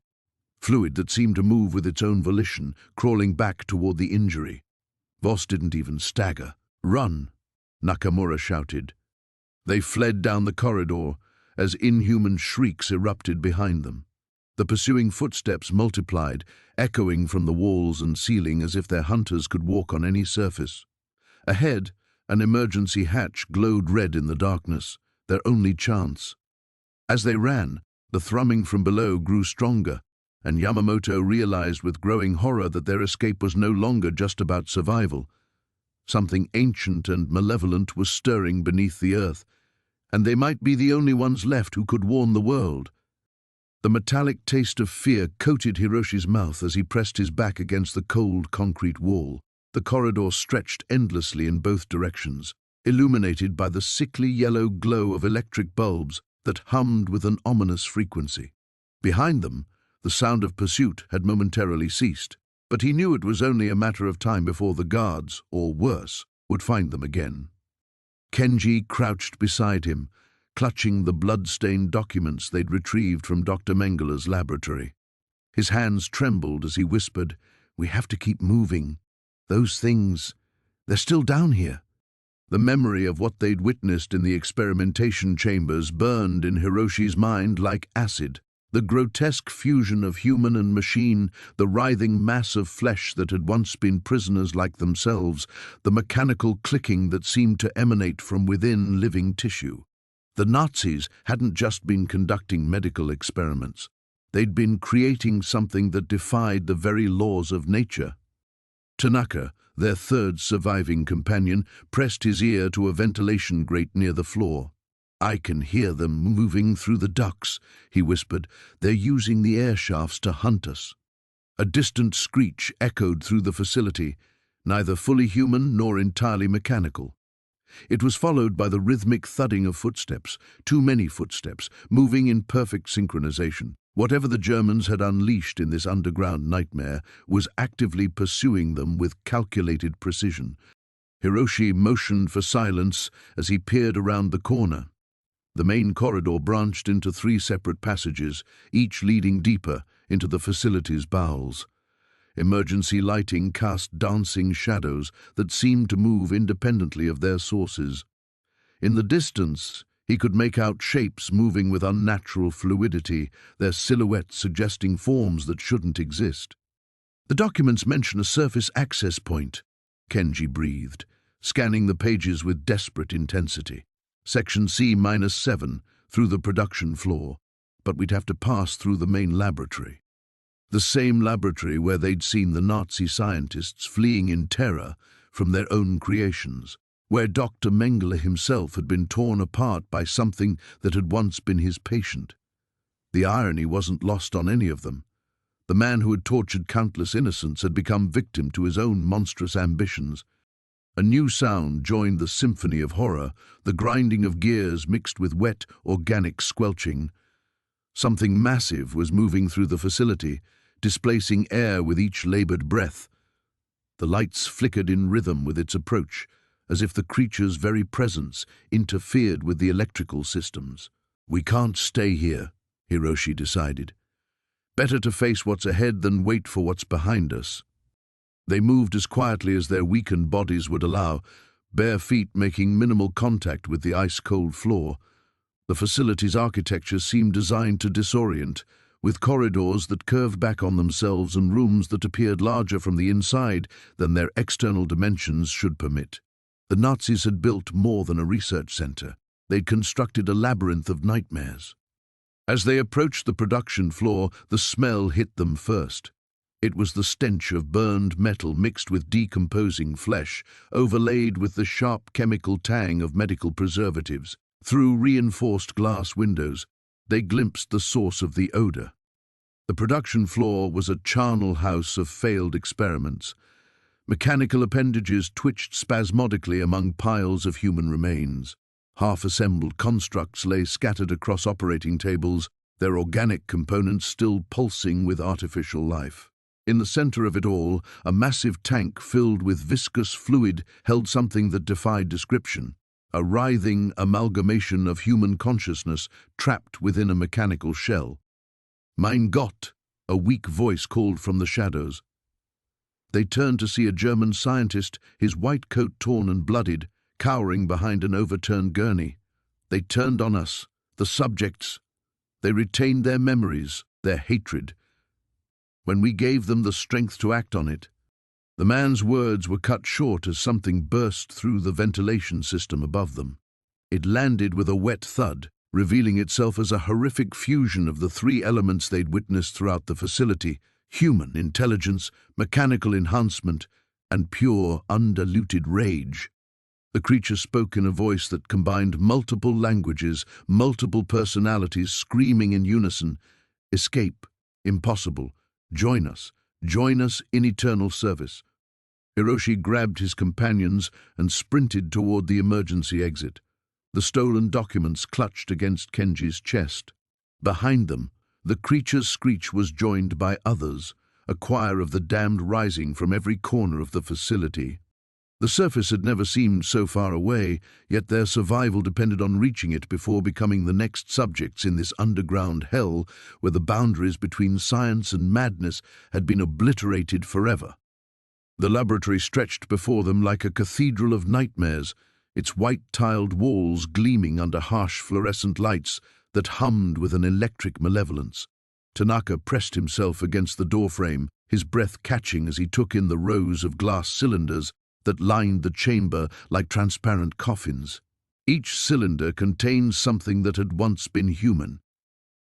[SPEAKER 1] Fluid that seemed to move with its own volition, crawling back toward the injury. Voss didn't even stagger. "Run!" Nakamura shouted. They fled down the corridor as inhuman shrieks erupted behind them. The pursuing footsteps multiplied, echoing from the walls and ceiling as if their hunters could walk on any surface. Ahead, an emergency hatch glowed red in the darkness, their only chance. As they ran, the thrumming from below grew stronger, and Yamamoto realized with growing horror that their escape was no longer just about survival. Something ancient and malevolent was stirring beneath the earth, and they might be the only ones left who could warn the world. The metallic taste of fear coated Hiroshi's mouth as he pressed his back against the cold concrete wall. The corridor stretched endlessly in both directions, illuminated by the sickly yellow glow of electric bulbs that hummed with an ominous frequency. Behind them, the sound of pursuit had momentarily ceased, but he knew it was only a matter of time before the guards, or worse, would find them again. Kenji crouched beside him, clutching the blood-stained documents they'd retrieved from Dr. Mengele's laboratory. His hands trembled as he whispered, "We have to keep moving. Those things, they're still down here." The memory of what they'd witnessed in the experimentation chambers burned in Hiroshi's mind like acid. The grotesque fusion of human and machine, the writhing mass of flesh that had once been prisoners like themselves, the mechanical clicking that seemed to emanate from within living tissue. The Nazis hadn't just been conducting medical experiments. They'd been creating something that defied the very laws of nature. Tanaka, their third surviving companion, pressed his ear to a ventilation grate near the floor. "I can hear them moving through the ducts," he whispered. "They're using the air shafts to hunt us." A distant screech echoed through the facility, neither fully human nor entirely mechanical. It was followed by the rhythmic thudding of footsteps, too many footsteps, moving in perfect synchronization. Whatever the Germans had unleashed in this underground nightmare was actively pursuing them with calculated precision. Hiroshi motioned for silence as he peered around the corner. The main corridor branched into 3 separate passages, each leading deeper into the facility's bowels. Emergency lighting cast dancing shadows that seemed to move independently of their sources. In the distance, he could make out shapes moving with unnatural fluidity, their silhouettes suggesting forms that shouldn't exist. "The documents mention a surface access point," Kenji breathed, scanning the pages with desperate intensity. "Section C-7, through the production floor, but we'd have to pass through the main laboratory." The same laboratory where they'd seen the Nazi scientists fleeing in terror from their own creations, where Dr. Mengele himself had been torn apart by something that had once been his patient. The irony wasn't lost on any of them. The man who had tortured countless innocents had become victim to his own monstrous ambitions. A new sound joined the symphony of horror, the grinding of gears mixed with wet, organic squelching. Something massive was moving through the facility, displacing air with each labored breath. The lights flickered in rhythm with its approach, as if the creature's very presence interfered with the electrical systems. "We can't stay here," Hiroshi decided. "Better to face what's ahead than wait for what's behind us." They moved as quietly as their weakened bodies would allow, bare feet making minimal contact with the ice-cold floor. The facility's architecture seemed designed to disorient, with corridors that curved back on themselves and rooms that appeared larger from the inside than their external dimensions should permit. The Nazis had built more than a research center. They'd constructed a labyrinth of nightmares. As they approached the production floor, the smell hit them first. It was the stench of burned metal mixed with decomposing flesh, overlaid with the sharp chemical tang of medical preservatives. Through reinforced glass windows, they glimpsed the source of the odor. The production floor was a charnel house of failed experiments. Mechanical appendages twitched spasmodically among piles of human remains. Half-assembled constructs lay scattered across operating tables, their organic components still pulsing with artificial life. In the center of it all, a massive tank filled with viscous fluid held something that defied description, a writhing amalgamation of human consciousness trapped within a mechanical shell. "Mein Gott!" a weak voice called from the shadows. They turned to see a German scientist, his white coat torn and bloodied, cowering behind an overturned gurney. They turned on us, the subjects. They retained their memories, their hatred, when we gave them the strength to act on it. The man's words were cut short as something burst through the ventilation system above them. It landed with a wet thud, revealing itself as a horrific fusion of the three elements they'd witnessed throughout the facility: human intelligence, mechanical enhancement, and pure, undiluted rage. The creature spoke in a voice that combined multiple languages, multiple personalities screaming in unison. "Escape. Impossible. Join us in eternal service." Hiroshi grabbed his companions and sprinted toward the emergency exit. The stolen documents clutched against Kenji's chest. Behind them, the creature's screech was joined by others, a choir of the damned rising from every corner of the facility. The surface had never seemed so far away, yet their survival depended on reaching it before becoming the next subjects in this underground hell where the boundaries between science and madness had been obliterated forever. The laboratory stretched before them like a cathedral of nightmares, its white-tiled walls gleaming under harsh fluorescent lights that hummed with an electric malevolence. Tanaka pressed himself against the doorframe, his breath catching as he took in the rows of glass cylinders that lined the chamber like transparent coffins. Each cylinder contained something that had once been human.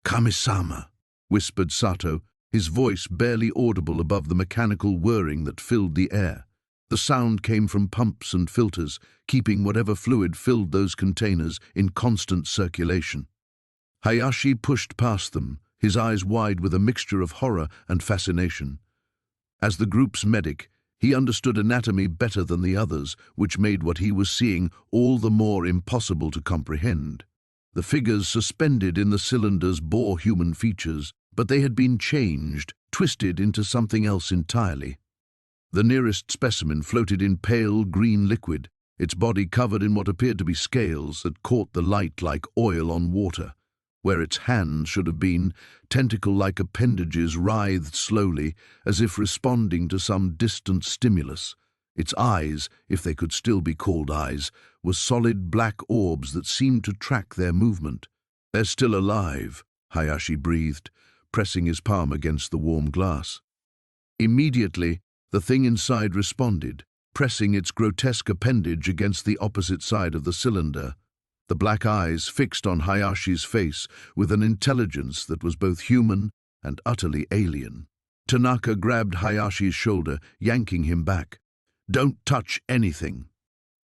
[SPEAKER 1] "Kami-sama," whispered Sato, his voice barely audible above the mechanical whirring that filled the air. The sound came from pumps and filters, keeping whatever fluid filled those containers in constant circulation. Hayashi pushed past them, his eyes wide with a mixture of horror and fascination. As the group's medic, he understood anatomy better than the others, which made what he was seeing all the more impossible to comprehend. The figures suspended in the cylinders bore human features, but they had been changed, twisted into something else entirely. The nearest specimen floated in pale green liquid, its body covered in what appeared to be scales that caught the light like oil on water. Where its hands should have been, tentacle-like appendages writhed slowly, as if responding to some distant stimulus. Its eyes, if they could still be called eyes, were solid black orbs that seemed to track their movement. "They're still alive," Hayashi breathed, pressing his palm against the warm glass. Immediately, the thing inside responded, pressing its grotesque appendage against the opposite side of the cylinder. The black eyes fixed on Hayashi's face with an intelligence that was both human and utterly alien. Tanaka grabbed Hayashi's shoulder, yanking him back. "Don't touch anything."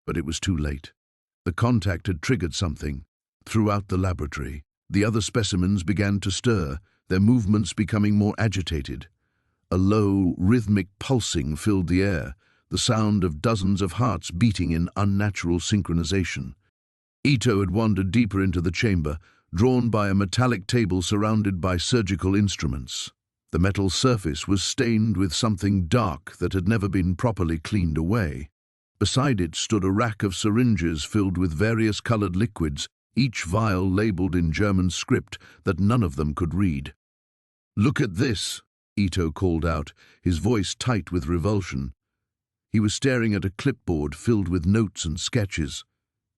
[SPEAKER 1] But it was too late. The contact had triggered something. Throughout the laboratory, the other specimens began to stir, their movements becoming more agitated. A low, rhythmic pulsing filled the air, the sound of dozens of hearts beating in unnatural synchronization. Ito had wandered deeper into the chamber, drawn by a metallic table surrounded by surgical instruments. The metal surface was stained with something dark that had never been properly cleaned away. Beside it stood a rack of syringes filled with various colored liquids, each vial labeled in German script that none of them could read. "Look at this," Ito called out, his voice tight with revulsion. He was staring at a clipboard filled with notes and sketches.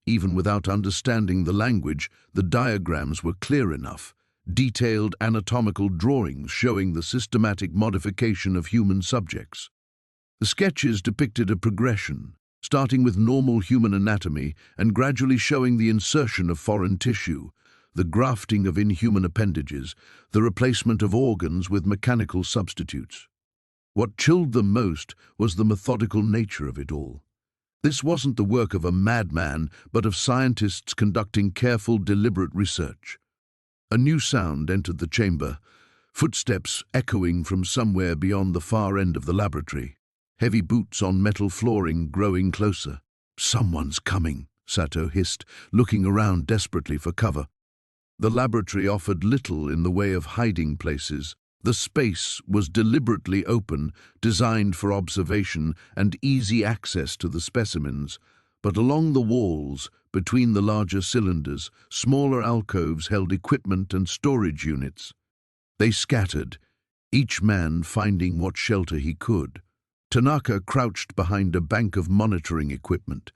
[SPEAKER 1] Even without understanding the language, the diagrams were clear enough, detailed anatomical drawings showing the systematic modification of human subjects. The sketches depicted a progression, starting with normal human anatomy and gradually showing the insertion of foreign tissue, the grafting of inhuman appendages, the replacement of organs with mechanical substitutes. What chilled them most was the methodical nature of it all. This wasn't the work of a madman, but of scientists conducting careful, deliberate research. A new sound entered the chamber, footsteps echoing from somewhere beyond the far end of the laboratory, heavy boots on metal flooring growing closer. "Someone's coming," Sato hissed, looking around desperately for cover. The laboratory offered little in the way of hiding places. The space was deliberately open, designed for observation and easy access to the specimens, but along the walls, between the larger cylinders, smaller alcoves held equipment and storage units. They scattered, each man finding what shelter he could. Tanaka crouched behind a bank of monitoring equipment,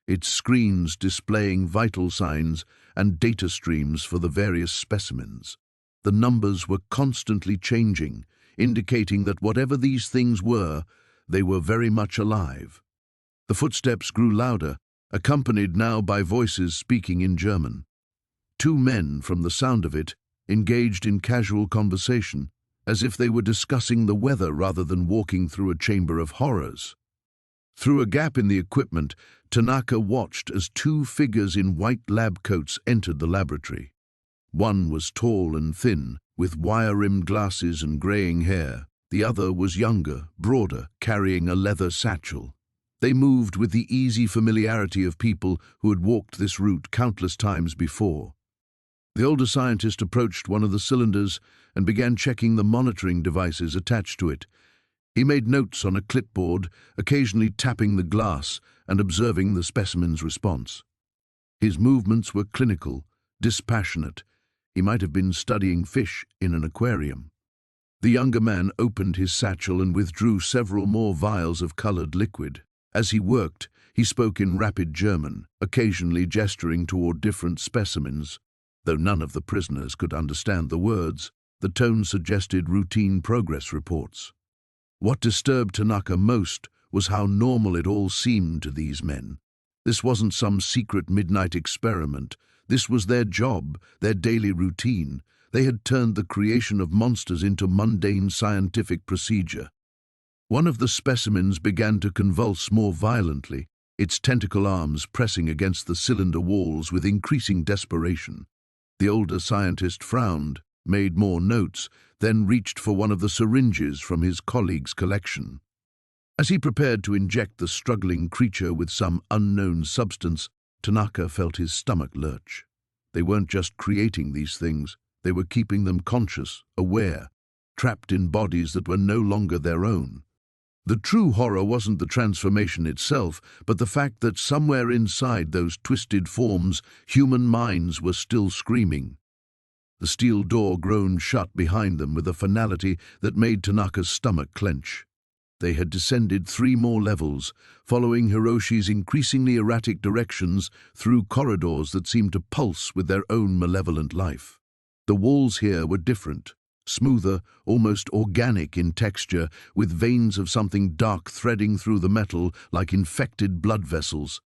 [SPEAKER 1] its screens displaying vital signs and data streams for the various specimens. The numbers were constantly changing, indicating that whatever these things were, they were very much alive. The footsteps grew louder, accompanied now by voices speaking in German. Two men, from the sound of it, engaged in casual conversation, as if they were discussing the weather rather than walking through a chamber of horrors. Through a gap in the equipment, Tanaka watched as two figures in white lab coats entered the laboratory. One was tall and thin, with wire-rimmed glasses and graying hair. The other was younger, broader, carrying a leather satchel. They moved with the easy familiarity of people who had walked this route countless times before. The older scientist approached one of the cylinders and began checking the monitoring devices attached to it. He made notes on a clipboard, occasionally tapping the glass and observing the specimen's response. His movements were clinical, dispassionate. He might have been studying fish in an aquarium. The younger man opened his satchel and withdrew several more vials of colored liquid. As he worked, he spoke in rapid German, occasionally gesturing toward different specimens. Though none of the prisoners could understand the words, the tone suggested routine progress reports. What disturbed Tanaka most was how normal it all seemed to these men. This wasn't some secret midnight experiment. This was their job, their daily routine. They had turned the creation of monsters into mundane scientific procedure. One of the specimens began to convulse more violently, its tentacle arms pressing against the cylinder walls with increasing desperation. The older scientist frowned, made more notes, then reached for one of the syringes from his colleague's collection. As he prepared to inject the struggling creature with some unknown substance, Tanaka felt his stomach lurch. They weren't just creating these things, they were keeping them conscious, aware, trapped in bodies that were no longer their own. The true horror wasn't the transformation itself, but the fact that somewhere inside those twisted forms, human minds were still screaming. The steel door groaned shut behind them with a finality that made Tanaka's stomach clench. They had descended 3 more levels, following Hiroshi's increasingly erratic directions through corridors that seemed to pulse with their own malevolent life. The walls here were different, smoother, almost organic in texture, with veins of something dark threading through the metal like infected blood vessels.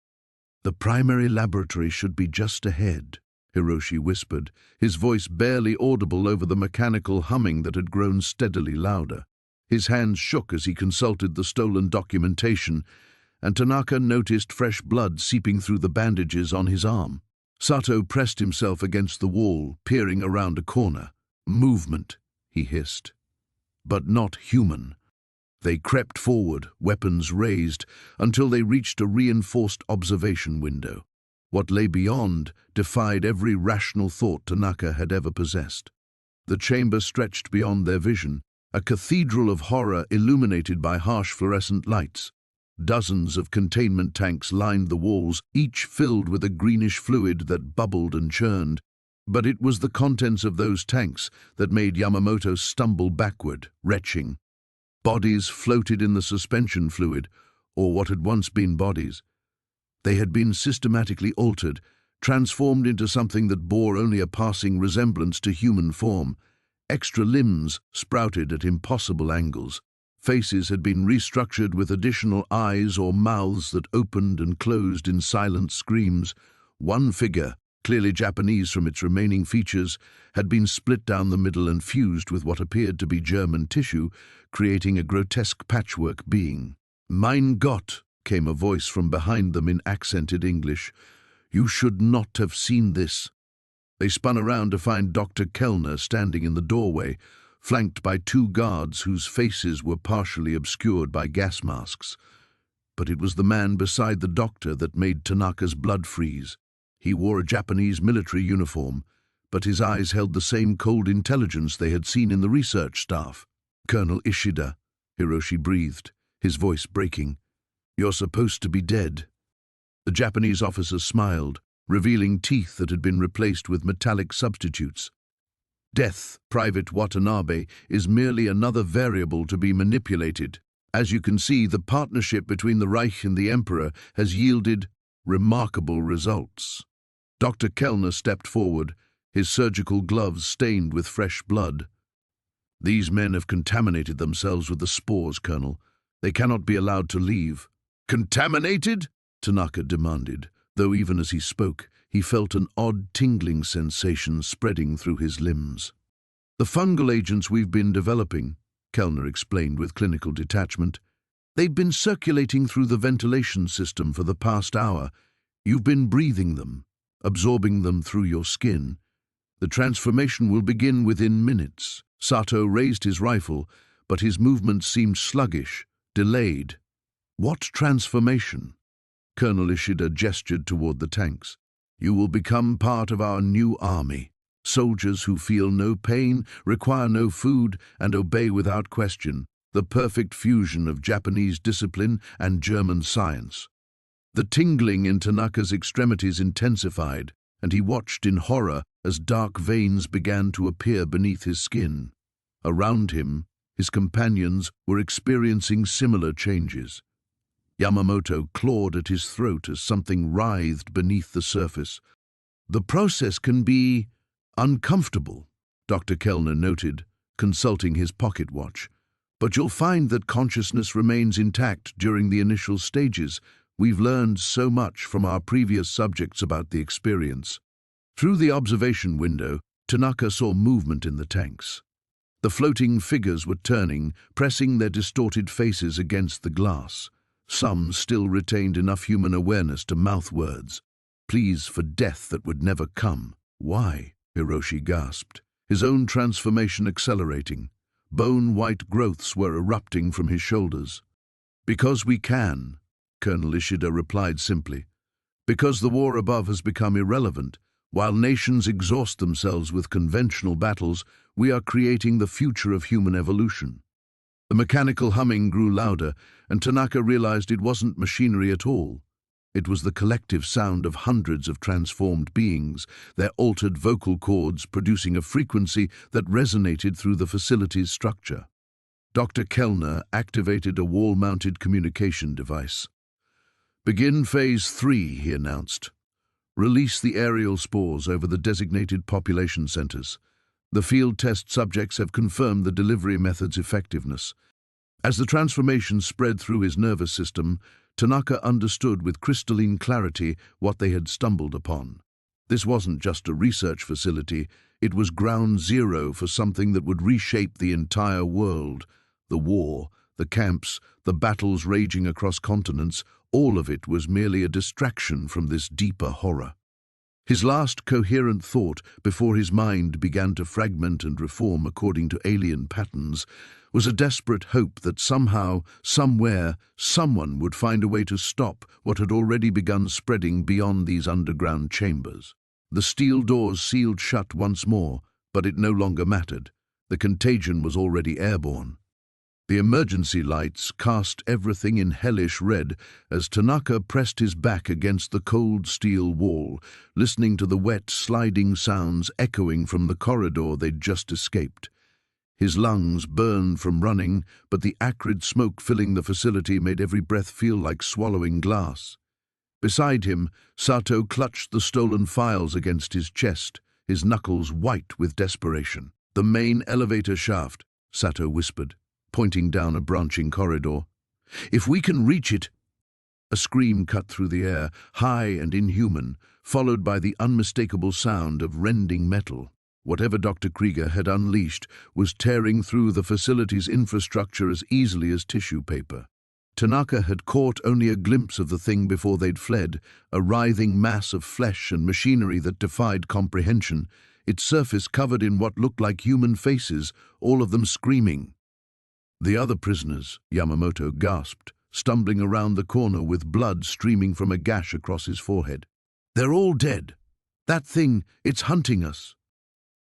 [SPEAKER 1] "The primary laboratory should be just ahead," Hiroshi whispered, his voice barely audible over the mechanical humming that had grown steadily louder. His hands shook as he consulted the stolen documentation, and Tanaka noticed fresh blood seeping through the bandages on his arm. Sato pressed himself against the wall, peering around a corner. "Movement," he hissed. "But not human." They crept forward, weapons raised, until they reached a reinforced observation window. What lay beyond defied every rational thought Tanaka had ever possessed. The chamber stretched beyond their vision, a cathedral of horror illuminated by harsh fluorescent lights. Dozens of containment tanks lined the walls, each filled with a greenish fluid that bubbled and churned. But it was the contents of those tanks that made Yamamoto stumble backward, retching. Bodies floated in the suspension fluid, or what had once been bodies. They had been systematically altered, transformed into something that bore only a passing resemblance to human form. Extra limbs sprouted at impossible angles. Faces had been restructured with additional eyes or mouths that opened and closed in silent screams. One figure, clearly Japanese from its remaining features, had been split down the middle and fused with what appeared to be German tissue, creating a grotesque patchwork being. "Mein Gott," came a voice from behind them in accented English. "You should not have seen this." They spun around to find Dr. Kellner standing in the doorway, flanked by 2 guards whose faces were partially obscured by gas masks. but it was the man beside the doctor that made Tanaka's blood freeze. He wore a Japanese military uniform, but his eyes held the same cold intelligence they had seen in the research staff. "Colonel Ishida," Hiroshi breathed, his voice breaking. "You're supposed to be dead." The Japanese officer smiled, revealing teeth that had been replaced with metallic substitutes. "Death, Private Watanabe, is merely another variable to be manipulated. As you can see, the partnership between the Reich and the Emperor has yielded remarkable results." Dr. Kellner stepped forward, his surgical gloves stained with fresh blood. "These men have contaminated themselves with the spores, Colonel. They cannot be allowed to leave." "Contaminated?" Tanaka demanded, though even as he spoke, he felt an odd tingling sensation spreading through his limbs. "The fungal agents we've been developing," Kellner explained with clinical detachment. "They've been circulating through the ventilation system for the past hour. You've been breathing them, absorbing them through your skin. The transformation will begin within minutes." Sato raised his rifle, but his movements seemed sluggish, delayed. "What transformation?" Colonel Ishida gestured toward the tanks. "You will become part of our new army. Soldiers who feel no pain, require no food, and obey without question. The perfect fusion of Japanese discipline and German science." The tingling in Tanaka's extremities intensified, and he watched in horror as dark veins began to appear beneath his skin. Around him, his companions were experiencing similar changes. Yamamoto clawed at his throat as something writhed beneath the surface. "The process can be uncomfortable," Dr. Kellner noted, consulting his pocket watch. "But you'll find that consciousness remains intact during the initial stages. We've learned so much from our previous subjects about the experience." Through the observation window, Tanaka saw movement in the tanks. The floating figures were turning, pressing their distorted faces against the glass. Some still retained enough human awareness to mouth words, pleas for death that would never come. "Why?" Hiroshi gasped, his own transformation accelerating. Bone-white growths were erupting from his shoulders. "Because we can," Colonel Ishida replied simply. "Because the war above has become irrelevant. While nations exhaust themselves with conventional battles, we are creating the future of human evolution." The mechanical humming grew louder, and Tanaka realized it wasn't machinery at all. It was the collective sound of hundreds of transformed beings, their altered vocal cords producing a frequency that resonated through the facility's structure. Dr. Kellner activated a wall-mounted communication device. "Begin Phase 3, he announced. "Release the aerial spores over the designated population centers. The field test subjects have confirmed the delivery method's effectiveness." As the transformation spread through his nervous system, Tanaka understood with crystalline clarity what they had stumbled upon. This wasn't just a research facility, it was ground zero for something that would reshape the entire world. The war, the camps, the battles raging across continents, all of it was merely a distraction from this deeper horror. His last coherent thought, before his mind began to fragment and reform according to alien patterns, was a desperate hope that somehow, somewhere, someone would find a way to stop what had already begun spreading beyond these underground chambers. The steel doors sealed shut once more, but it no longer mattered. The contagion was already airborne. The emergency lights cast everything in hellish red as Tanaka pressed his back against the cold steel wall, listening to the wet, sliding sounds echoing from the corridor they'd just escaped. His lungs burned from running, but the acrid smoke filling the facility made every breath feel like swallowing glass. Beside him, Sato clutched the stolen files against his chest, his knuckles white with desperation. "The main elevator shaft," Sato whispered, pointing down a branching corridor. "If we can reach it—" A scream cut through the air, high and inhuman, followed by the unmistakable sound of rending metal. Whatever Dr. Krieger had unleashed was tearing through the facility's infrastructure as easily as tissue paper. Tanaka had caught only a glimpse of the thing before they'd fled, a writhing mass of flesh and machinery that defied comprehension, its surface covered in what looked like human faces, all of them screaming. "The other prisoners," Yamamoto gasped, stumbling around the corner with blood streaming from a gash across his forehead. "They're all dead. That thing, it's hunting us."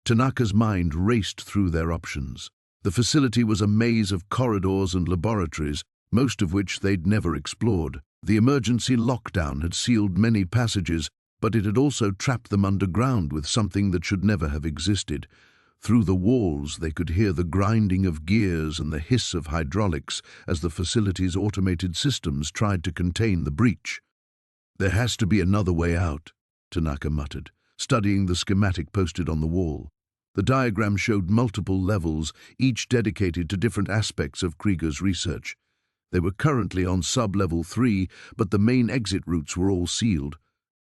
[SPEAKER 1] Tanaka's mind raced through their options. The facility was a maze of corridors and laboratories, most of which they'd never explored. The emergency lockdown had sealed many passages, but it had also trapped them underground with something that should never have existed. Through the walls they could hear the grinding of gears and the hiss of hydraulics as the facility's automated systems tried to contain the breach. "There has to be another way out," Tanaka muttered, studying the schematic posted on the wall. The diagram showed multiple levels, each dedicated to different aspects of Krieger's research. They were currently on sub-level 3, but the main exit routes were all sealed.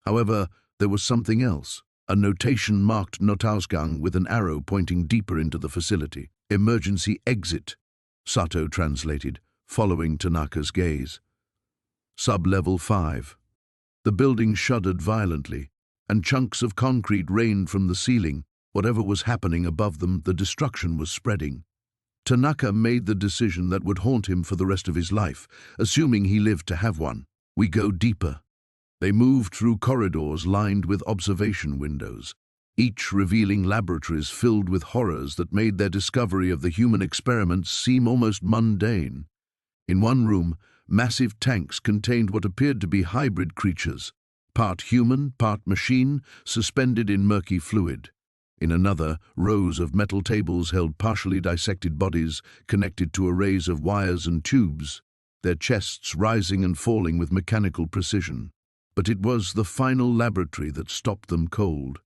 [SPEAKER 1] However, there was something else. A notation marked Notausgang with an arrow pointing deeper into the facility. "Emergency exit," Sato translated, following Tanaka's gaze. Sub-level 5. The building shuddered violently, and chunks of concrete rained from the ceiling. Whatever was happening above them, the destruction was spreading. Tanaka made the decision that would haunt him for the rest of his life, assuming he lived to have one. "We go deeper." They moved through corridors lined with observation windows, each revealing laboratories filled with horrors that made their discovery of the human experiments seem almost mundane. In one room, massive tanks contained what appeared to be hybrid creatures, part human, part machine, suspended in murky fluid. In another, rows of metal tables held partially dissected bodies connected to arrays of wires and tubes, their chests rising and falling with mechanical precision. But it was the final laboratory that stopped them cold.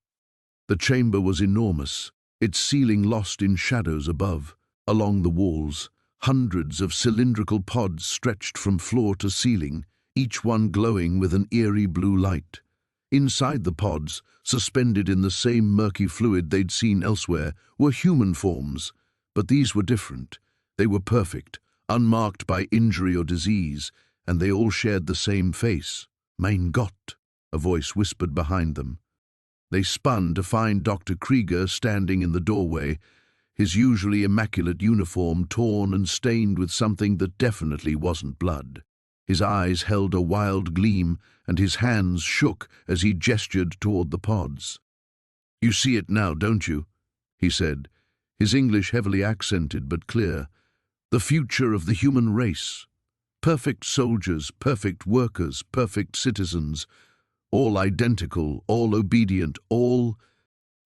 [SPEAKER 1] The chamber was enormous, its ceiling lost in shadows above. Along the walls, hundreds of cylindrical pods stretched from floor to ceiling, each one glowing with an eerie blue light. Inside the pods, suspended in the same murky fluid they'd seen elsewhere, were human forms. But these were different. They were perfect, unmarked by injury or disease, and they all shared the same face. "Mein Gott," a voice whispered behind them. They spun to find Dr. Krieger standing in the doorway, his usually immaculate uniform torn and stained with something that definitely wasn't blood. His eyes held a wild gleam, and his hands shook as he gestured toward the pods. "You see it now, don't you?" he said, his English heavily accented but clear. "The future of the human race. Perfect soldiers, perfect workers, perfect citizens, all identical, all obedient, all—"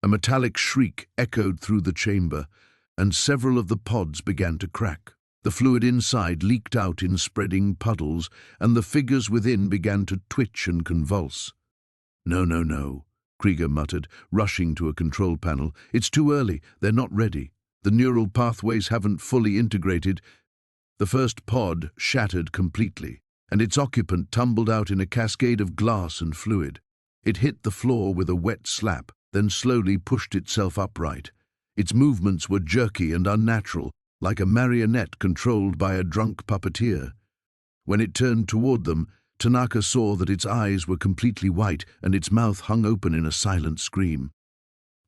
[SPEAKER 1] A metallic shriek echoed through the chamber, and several of the pods began to crack. The fluid inside leaked out in spreading puddles, and the figures within began to twitch and convulse. "No, no, no," Krieger muttered, rushing to a control panel. "It's too early. They're not ready. The neural pathways haven't fully integrated." The first pod shattered completely, and its occupant tumbled out in a cascade of glass and fluid. It hit the floor with a wet slap, then slowly pushed itself upright. Its movements were jerky and unnatural, like a marionette controlled by a drunk puppeteer. When it turned toward them, Tanaka saw that its eyes were completely white and its mouth hung open in a silent scream.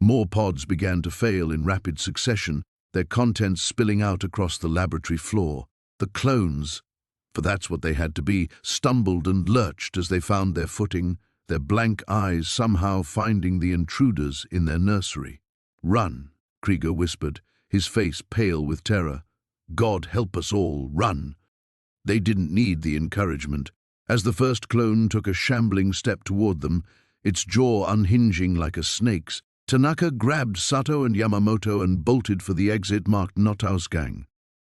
[SPEAKER 1] More pods began to fail in rapid succession, their contents spilling out across the laboratory floor. The clones, for that's what they had to be, stumbled and lurched as they found their footing, their blank eyes somehow finding the intruders in their nursery. "Run," Krieger whispered, his face pale with terror. "God help us all, run." They didn't need the encouragement. As the first clone took a shambling step toward them, its jaw unhinging like a snake's, Tanaka grabbed Sato and Yamamoto and bolted for the exit marked Notausgang.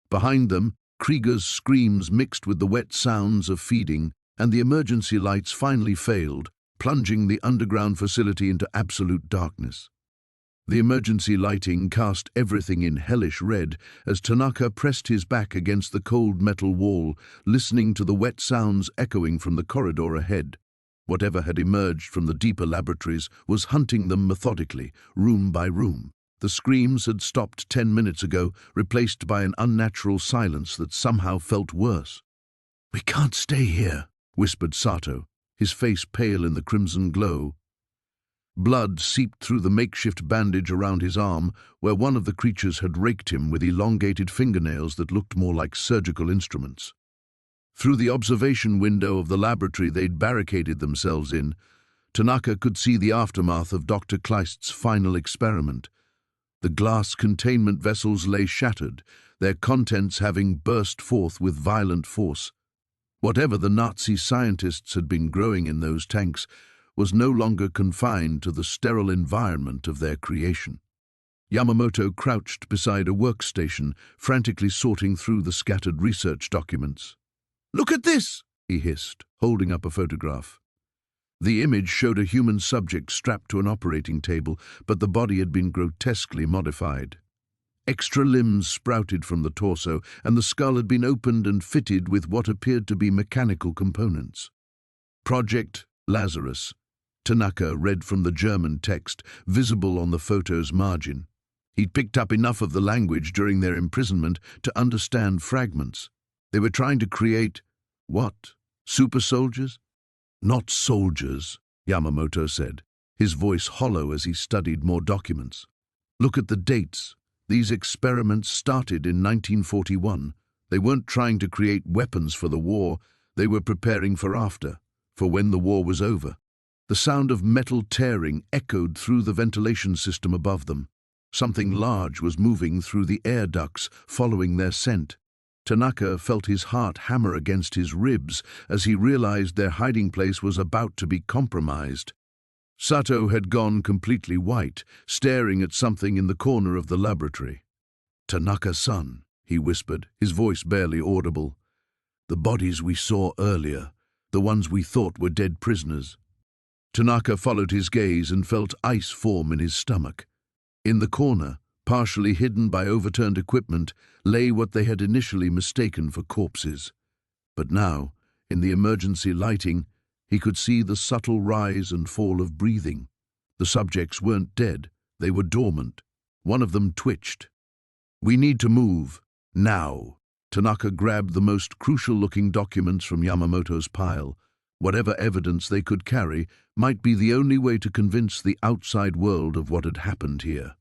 [SPEAKER 1] Behind them, Krieger's screams mixed with the wet sounds of feeding, and the emergency lights finally failed, plunging the underground facility into absolute darkness. The emergency lighting cast everything in hellish red as Tanaka pressed his back against the cold metal wall, listening to the wet sounds echoing from the corridor ahead. Whatever had emerged from the deeper laboratories was hunting them methodically, room by room. The screams had stopped 10 minutes ago, replaced by an unnatural silence that somehow felt worse. "We can't stay here," whispered Sato, his face pale in the crimson glow. Blood seeped through the makeshift bandage around his arm, where one of the creatures had raked him with elongated fingernails that looked more like surgical instruments. Through the observation window of the laboratory they'd barricaded themselves in, Tanaka could see the aftermath of Dr. Kleist's final experiment. The glass containment vessels lay shattered, their contents having burst forth with violent force. Whatever the Nazi scientists had been growing in those tanks was no longer confined to the sterile environment of their creation. Yamamoto crouched beside a workstation, frantically sorting through the scattered research documents. "Look at this!" he hissed, holding up a photograph. The image showed a human subject strapped to an operating table, but the body had been grotesquely modified. Extra limbs sprouted from the torso, and the skull had been opened and fitted with what appeared to be mechanical components. Project Lazarus, Tanaka read from the German text, visible on the photo's margin. He'd picked up enough of the language during their imprisonment to understand fragments. They were trying to create, what, super soldiers? "Not soldiers," Yamamoto said, his voice hollow as he studied more documents. "Look at the dates. These experiments started in 1941. They weren't trying to create weapons for the war, they were preparing for after, for when the war was over." The sound of metal tearing echoed through the ventilation system above them. Something large was moving through the air ducts, following their scent. Tanaka felt his heart hammer against his ribs as he realized their hiding place was about to be compromised. Sato had gone completely white, staring at something in the corner of the laboratory. "Tanaka-san," he whispered, his voice barely audible. "The bodies we saw earlier, the ones we thought were dead prisoners." Tanaka followed his gaze and felt ice form in his stomach. In the corner, partially hidden by overturned equipment, lay what they had initially mistaken for corpses. But now, in the emergency lighting, he could see the subtle rise and fall of breathing. The subjects weren't dead, they were dormant. One of them twitched. "We need to move, now." Tanaka grabbed the most crucial-looking documents from Yamamoto's pile. Whatever evidence they could carry might be the only way to convince the outside world of what had happened here.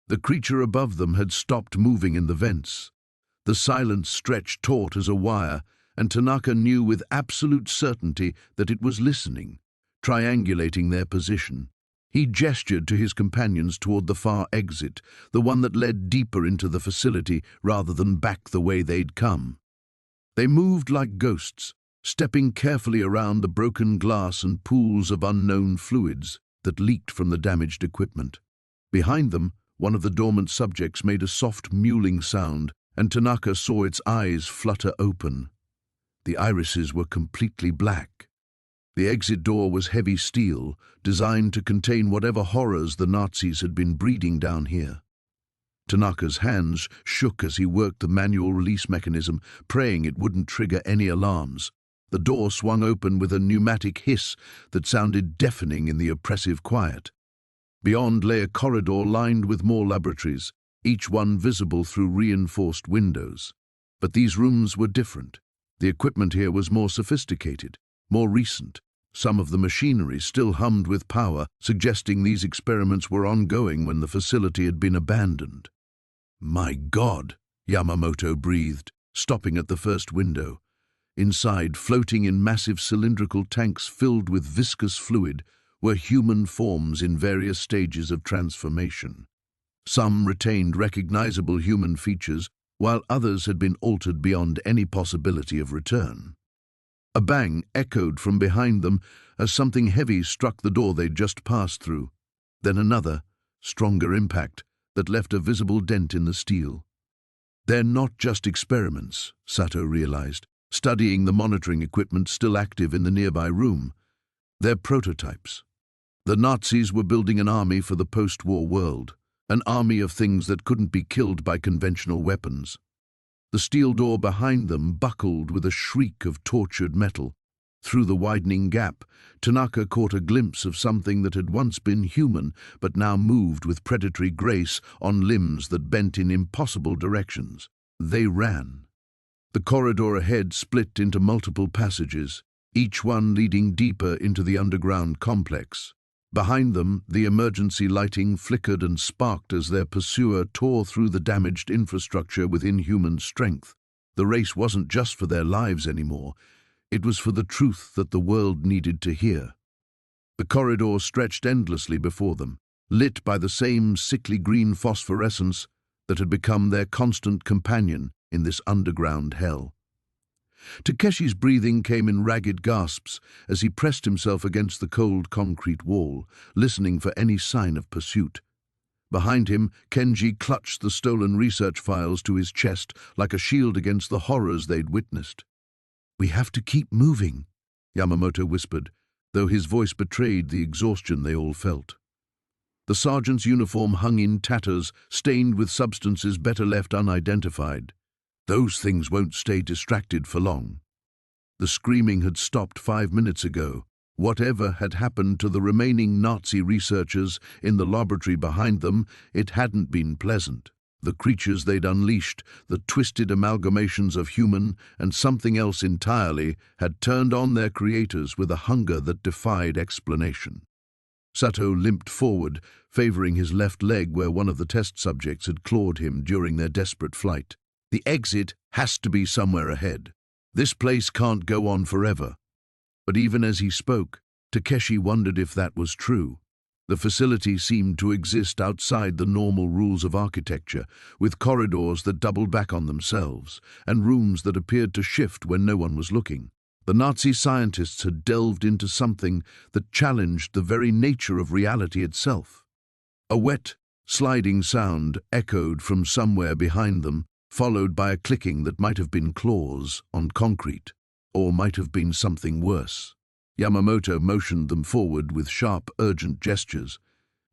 [SPEAKER 1] The creature above them had stopped moving in the vents. The silence stretched taut as a wire, and Tanaka knew with absolute certainty that it was listening, triangulating their position. He gestured to his companions toward the far exit, the one that led deeper into the facility rather than back the way they'd come. They moved like ghosts, stepping carefully around the broken glass and pools of unknown fluids that leaked from the damaged equipment. Behind them, one of the dormant subjects made a soft mewling sound, and Tanaka saw its eyes flutter open. The irises were completely black. The exit door was heavy steel, designed to contain whatever horrors the Nazis had been breeding down here. Tanaka's hands shook as he worked the manual release mechanism, praying it wouldn't trigger any alarms. The door swung open with a pneumatic hiss that sounded deafening in the oppressive quiet. Beyond lay a corridor lined with more laboratories, each one visible through reinforced windows. But these rooms were different. The equipment here was more sophisticated, more recent. Some of the machinery still hummed with power, suggesting these experiments were ongoing when the facility had been abandoned. "My God," Yamamoto breathed, stopping at the first window. Inside, floating in massive cylindrical tanks filled with viscous fluid, were human forms in various stages of transformation. Some retained recognizable human features, while others had been altered beyond any possibility of return. A bang echoed from behind them as something heavy struck the door they'd just passed through. Then another, stronger impact that left a visible dent in the steel. "They're not just experiments," Sato realized, studying the monitoring equipment still active in the nearby room. "They're prototypes. The Nazis were building an army for the post-war world, an army of things that couldn't be killed by conventional weapons." The steel door behind them buckled with a shriek of tortured metal. Through the widening gap, Tanaka caught a glimpse of something that had once been human, but now moved with predatory grace on limbs that bent in impossible directions. They ran. The corridor ahead split into multiple passages, each one leading deeper into the underground complex. Behind them, the emergency lighting flickered and sparked as their pursuer tore through the damaged infrastructure with inhuman strength. The race wasn't just for their lives anymore. It was for the truth that the world needed to hear. The corridor stretched endlessly before them, lit by the same sickly green phosphorescence that had become their constant companion in this underground hell. Takeshi's breathing came in ragged gasps as he pressed himself against the cold concrete wall, listening for any sign of pursuit. Behind him, Kenji clutched the stolen research files to his chest like a shield against the horrors they'd witnessed. "We have to keep moving," Yamamoto whispered, though his voice betrayed the exhaustion they all felt. The sergeant's uniform hung in tatters, stained with substances better left unidentified. "Those things won't stay distracted for long." The screaming had stopped 5 minutes ago. Whatever had happened to the remaining Nazi researchers in the laboratory behind them, it hadn't been pleasant. The creatures they'd unleashed, the twisted amalgamations of human and something else entirely, had turned on their creators with a hunger that defied explanation. Sato limped forward, favoring his left leg where one of the test subjects had clawed him during their desperate flight. "The exit has to be somewhere ahead. This place can't go on forever." But even as he spoke, Takeshi wondered if that was true. The facility seemed to exist outside the normal rules of architecture, with corridors that doubled back on themselves, and rooms that appeared to shift when no one was looking. The Nazi scientists had delved into something that challenged the very nature of reality itself. A wet, sliding sound echoed from somewhere behind them, followed by a clicking that might have been claws on concrete, or might have been something worse. Yamamoto motioned them forward with sharp, urgent gestures.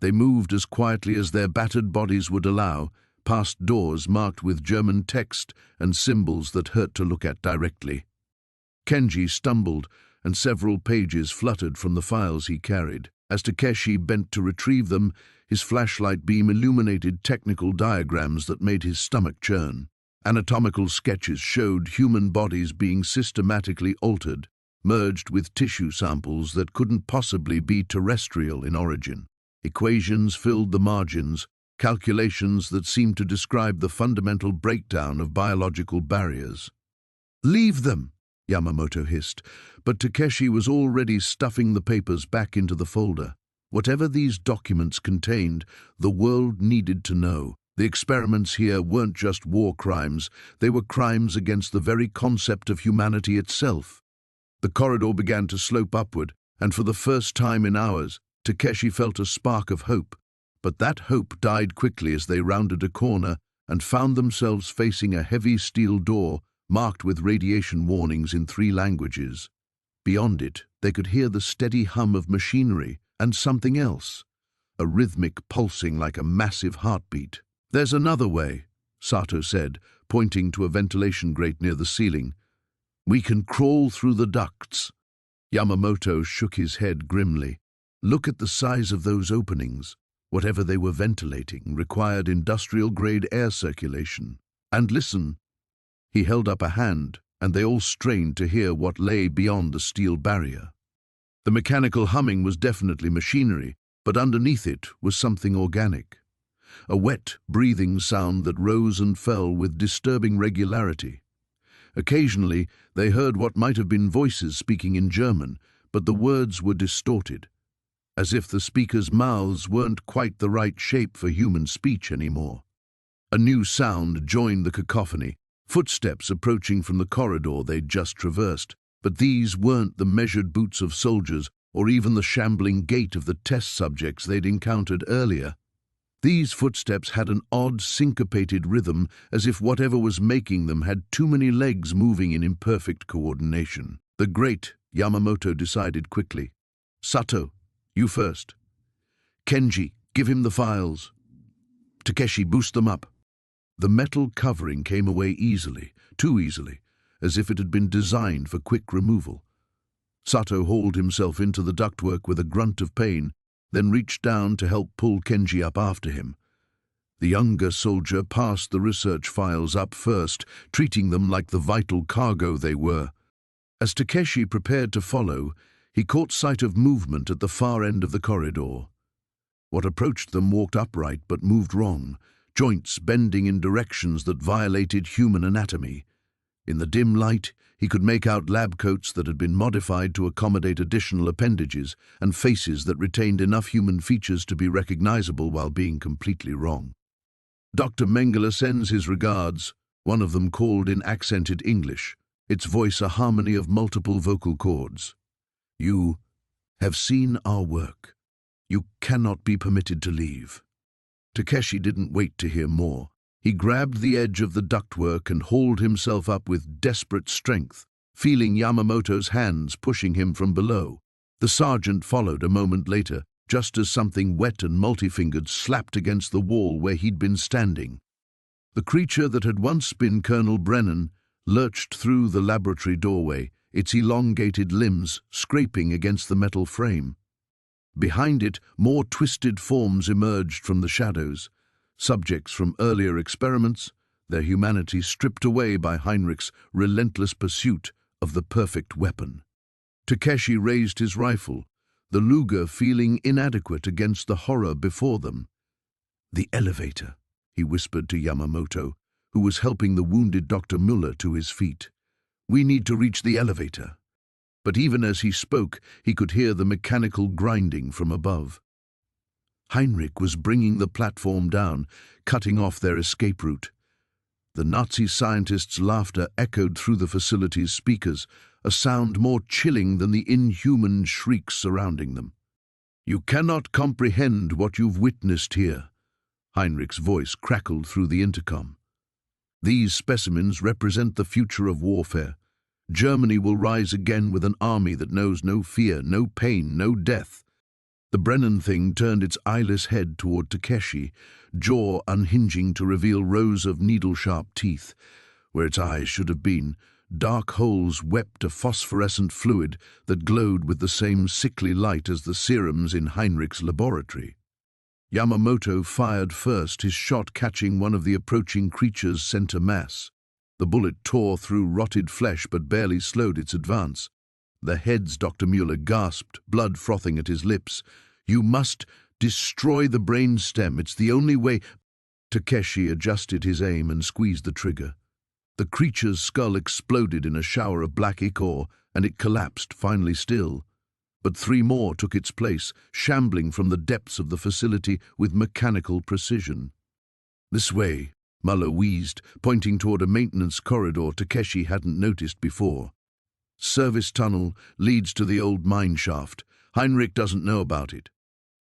[SPEAKER 1] They moved as quietly as their battered bodies would allow, past doors marked with German text and symbols that hurt to look at directly. Kenji stumbled, and several pages fluttered from the files he carried. As Takeshi bent to retrieve them, his flashlight beam illuminated technical diagrams that made his stomach churn. Anatomical sketches showed human bodies being systematically altered, merged with tissue samples that couldn't possibly be terrestrial in origin. Equations filled the margins, calculations that seemed to describe the fundamental breakdown of biological barriers. "Leave them," Yamamoto hissed, but Takeshi was already stuffing the papers back into the folder. Whatever these documents contained, the world needed to know. The experiments here weren't just war crimes, they were crimes against the very concept of humanity itself. The corridor began to slope upward, and for the first time in hours, Takeshi felt a spark of hope. But that hope died quickly as they rounded a corner and found themselves facing a heavy steel door marked with radiation warnings in 3 languages. Beyond it, they could hear the steady hum of machinery and something else, a rhythmic pulsing like a massive heartbeat. "There's another way," Sato said, pointing to a ventilation grate near the ceiling. "We can crawl through the ducts." Yamamoto shook his head grimly. "Look at the size of those openings. Whatever they were ventilating required industrial-grade air circulation. And listen." He held up a hand, and they all strained to hear what lay beyond the steel barrier. The mechanical humming was definitely machinery, but underneath it was something organic. A wet, breathing sound that rose and fell with disturbing regularity. Occasionally, they heard what might have been voices speaking in German, but the words were distorted, as if the speakers' mouths weren't quite the right shape for human speech anymore. A new sound joined the cacophony, footsteps approaching from the corridor they'd just traversed, but these weren't the measured boots of soldiers or even the shambling gait of the test subjects they'd encountered earlier. These footsteps had an odd, syncopated rhythm, as if whatever was making them had too many legs moving in imperfect coordination. "The great," Yamamoto decided quickly. "Sato, you first. Kenji, give him the files. Takeshi, boost them up." The metal covering came away easily, too easily, as if it had been designed for quick removal. Sato hauled himself into the ductwork with a grunt of pain, then reached down to help pull Kenji up after him. The younger soldier passed the research files up first, treating them like the vital cargo they were. As Takeshi prepared to follow, he caught sight of movement at the far end of the corridor. What approached them walked upright but moved wrong, joints bending in directions that violated human anatomy. In the dim light, he could make out lab coats that had been modified to accommodate additional appendages and faces that retained enough human features to be recognizable while being completely wrong. Dr. Mengele sends his regards, one of them called in accented English, its voice a harmony of multiple vocal cords. You have seen our work. You cannot be permitted to leave. Takeshi didn't wait to hear more. He grabbed the edge of the ductwork and hauled himself up with desperate strength, feeling Yamamoto's hands pushing him from below. The sergeant followed a moment later, just as something wet and multi-fingered slapped against the wall where he'd been standing. The creature that had once been Colonel Brennan lurched through the laboratory doorway, its elongated limbs scraping against the metal frame. Behind it, more twisted forms emerged from the shadows, subjects from earlier experiments, their humanity stripped away by Heinrich's relentless pursuit of the perfect weapon. Takeshi raised his rifle, the Luger feeling inadequate against the horror before them. "The elevator," he whispered to Yamamoto, who was helping the wounded Dr. Müller to his feet. "We need to reach the elevator." But even as he spoke, he could hear the mechanical grinding from above. Heinrich was bringing the platform down, cutting off their escape route. The Nazi scientists' laughter echoed through the facility's speakers, a sound more chilling than the inhuman shrieks surrounding them. "You cannot comprehend what you've witnessed here," Heinrich's voice crackled through the intercom. "These specimens represent the future of warfare. Germany will rise again with an army that knows no fear, no pain, no death." The Brennan thing turned its eyeless head toward Takeshi, jaw unhinging to reveal rows of needle-sharp teeth. Where its eyes should have been, dark holes wept a phosphorescent fluid that glowed with the same sickly light as the serums in Heinrich's laboratory. Yamamoto fired first, his shot catching one of the approaching creature's center mass. The bullet tore through rotted flesh but barely slowed its advance. "The heads," Dr. Müller gasped, blood frothing at his lips. "You must destroy the brain stem. It's the only way." Takeshi adjusted his aim and squeezed the trigger. The creature's skull exploded in a shower of black ichor, and it collapsed, finally still. But 3 more took its place, shambling from the depths of the facility with mechanical precision. "This way," Müller wheezed, pointing toward a maintenance corridor Takeshi hadn't noticed before. "Service tunnel leads to the old mine shaft. Heinrich doesn't know about it."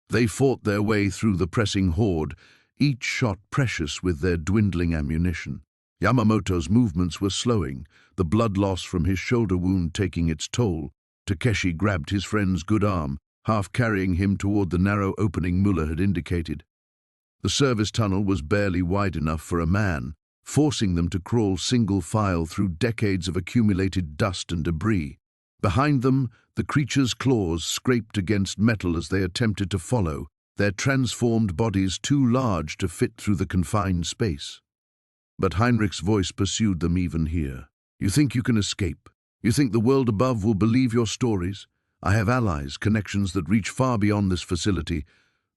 [SPEAKER 1] They fought their way through the pressing horde, each shot precious with their dwindling ammunition. Yamamoto's movements were slowing, the blood loss from his shoulder wound taking its toll. Takeshi grabbed his friend's good arm, half carrying him toward the narrow opening Müller had indicated. The service tunnel was barely wide enough for a man, forcing them to crawl single file through decades of accumulated dust and debris. Behind them, the creature's claws scraped against metal as they attempted to follow, their transformed bodies too large to fit through the confined space. But Heinrich's voice pursued them even here. "You think you can escape? You think the world above will believe your stories? I have allies, connections that reach far beyond this facility.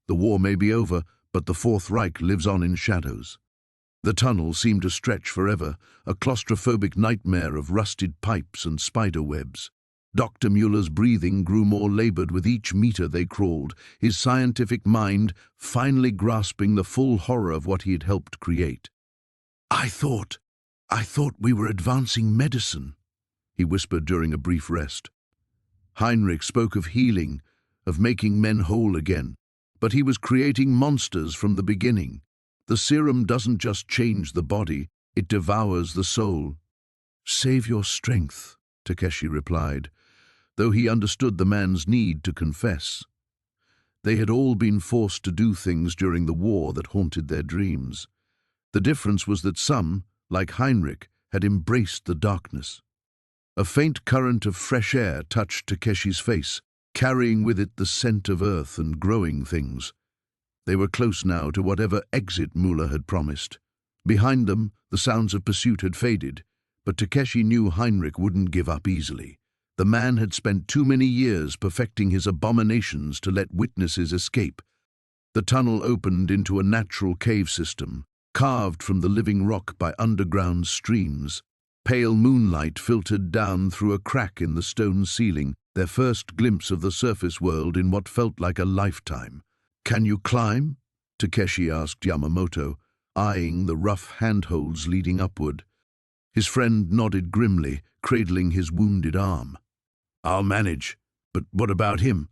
[SPEAKER 1] The war may be over, but the Fourth Reich lives on in shadows." The tunnel seemed to stretch forever, a claustrophobic nightmare of rusted pipes and spider webs. Dr. Müller's breathing grew more labored with each meter they crawled, his scientific mind finally grasping the full horror of what he had helped create. I thought we were advancing medicine," he whispered during a brief rest. Heinrich spoke of healing, of making men whole again, but he was creating monsters from the beginning. The serum doesn't just change the body, it devours the soul. "Save your strength," Takeshi replied, though he understood the man's need to confess. They had all been forced to do things during the war that haunted their dreams. The difference was that some, like Heinrich, had embraced the darkness. A faint current of fresh air touched Takeshi's face, carrying with it the scent of earth and growing things. They were close now to whatever exit Müller had promised. Behind them, the sounds of pursuit had faded, but Takeshi knew Heinrich wouldn't give up easily. The man had spent too many years perfecting his abominations to let witnesses escape. The tunnel opened into a natural cave system, carved from the living rock by underground streams. Pale moonlight filtered down through a crack in the stone ceiling, their first glimpse of the surface world in what felt like a lifetime. "Can you climb?" Takeshi asked Yamamoto, eyeing the rough handholds leading upward. His friend nodded grimly, cradling his wounded arm. "I'll manage, but what about him?"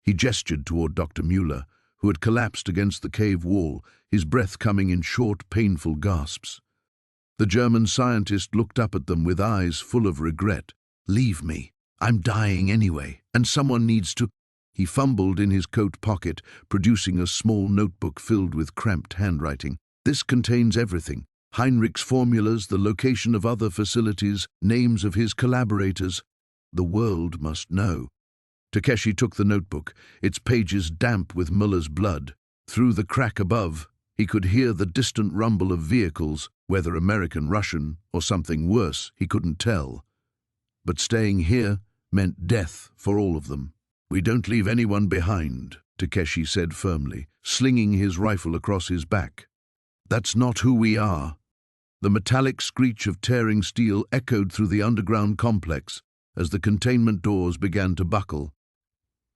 [SPEAKER 1] He gestured toward Dr. Mueller, who had collapsed against the cave wall, his breath coming in short, painful gasps. The German scientist looked up at them with eyes full of regret. "Leave me. I'm dying anyway, and someone needs to—" He fumbled in his coat pocket, producing a small notebook filled with cramped handwriting. "This contains everything. Heinrich's formulas, the location of other facilities, names of his collaborators. The world must know." Takeshi took the notebook, its pages damp with Muller's blood. Through the crack above, he could hear the distant rumble of vehicles, whether American, Russian, or something worse, he couldn't tell. But staying here meant death for all of them. "We don't leave anyone behind," Takeshi said firmly, slinging his rifle across his back. "That's not who we are." The metallic screech of tearing steel echoed through the underground complex as the containment doors began to buckle.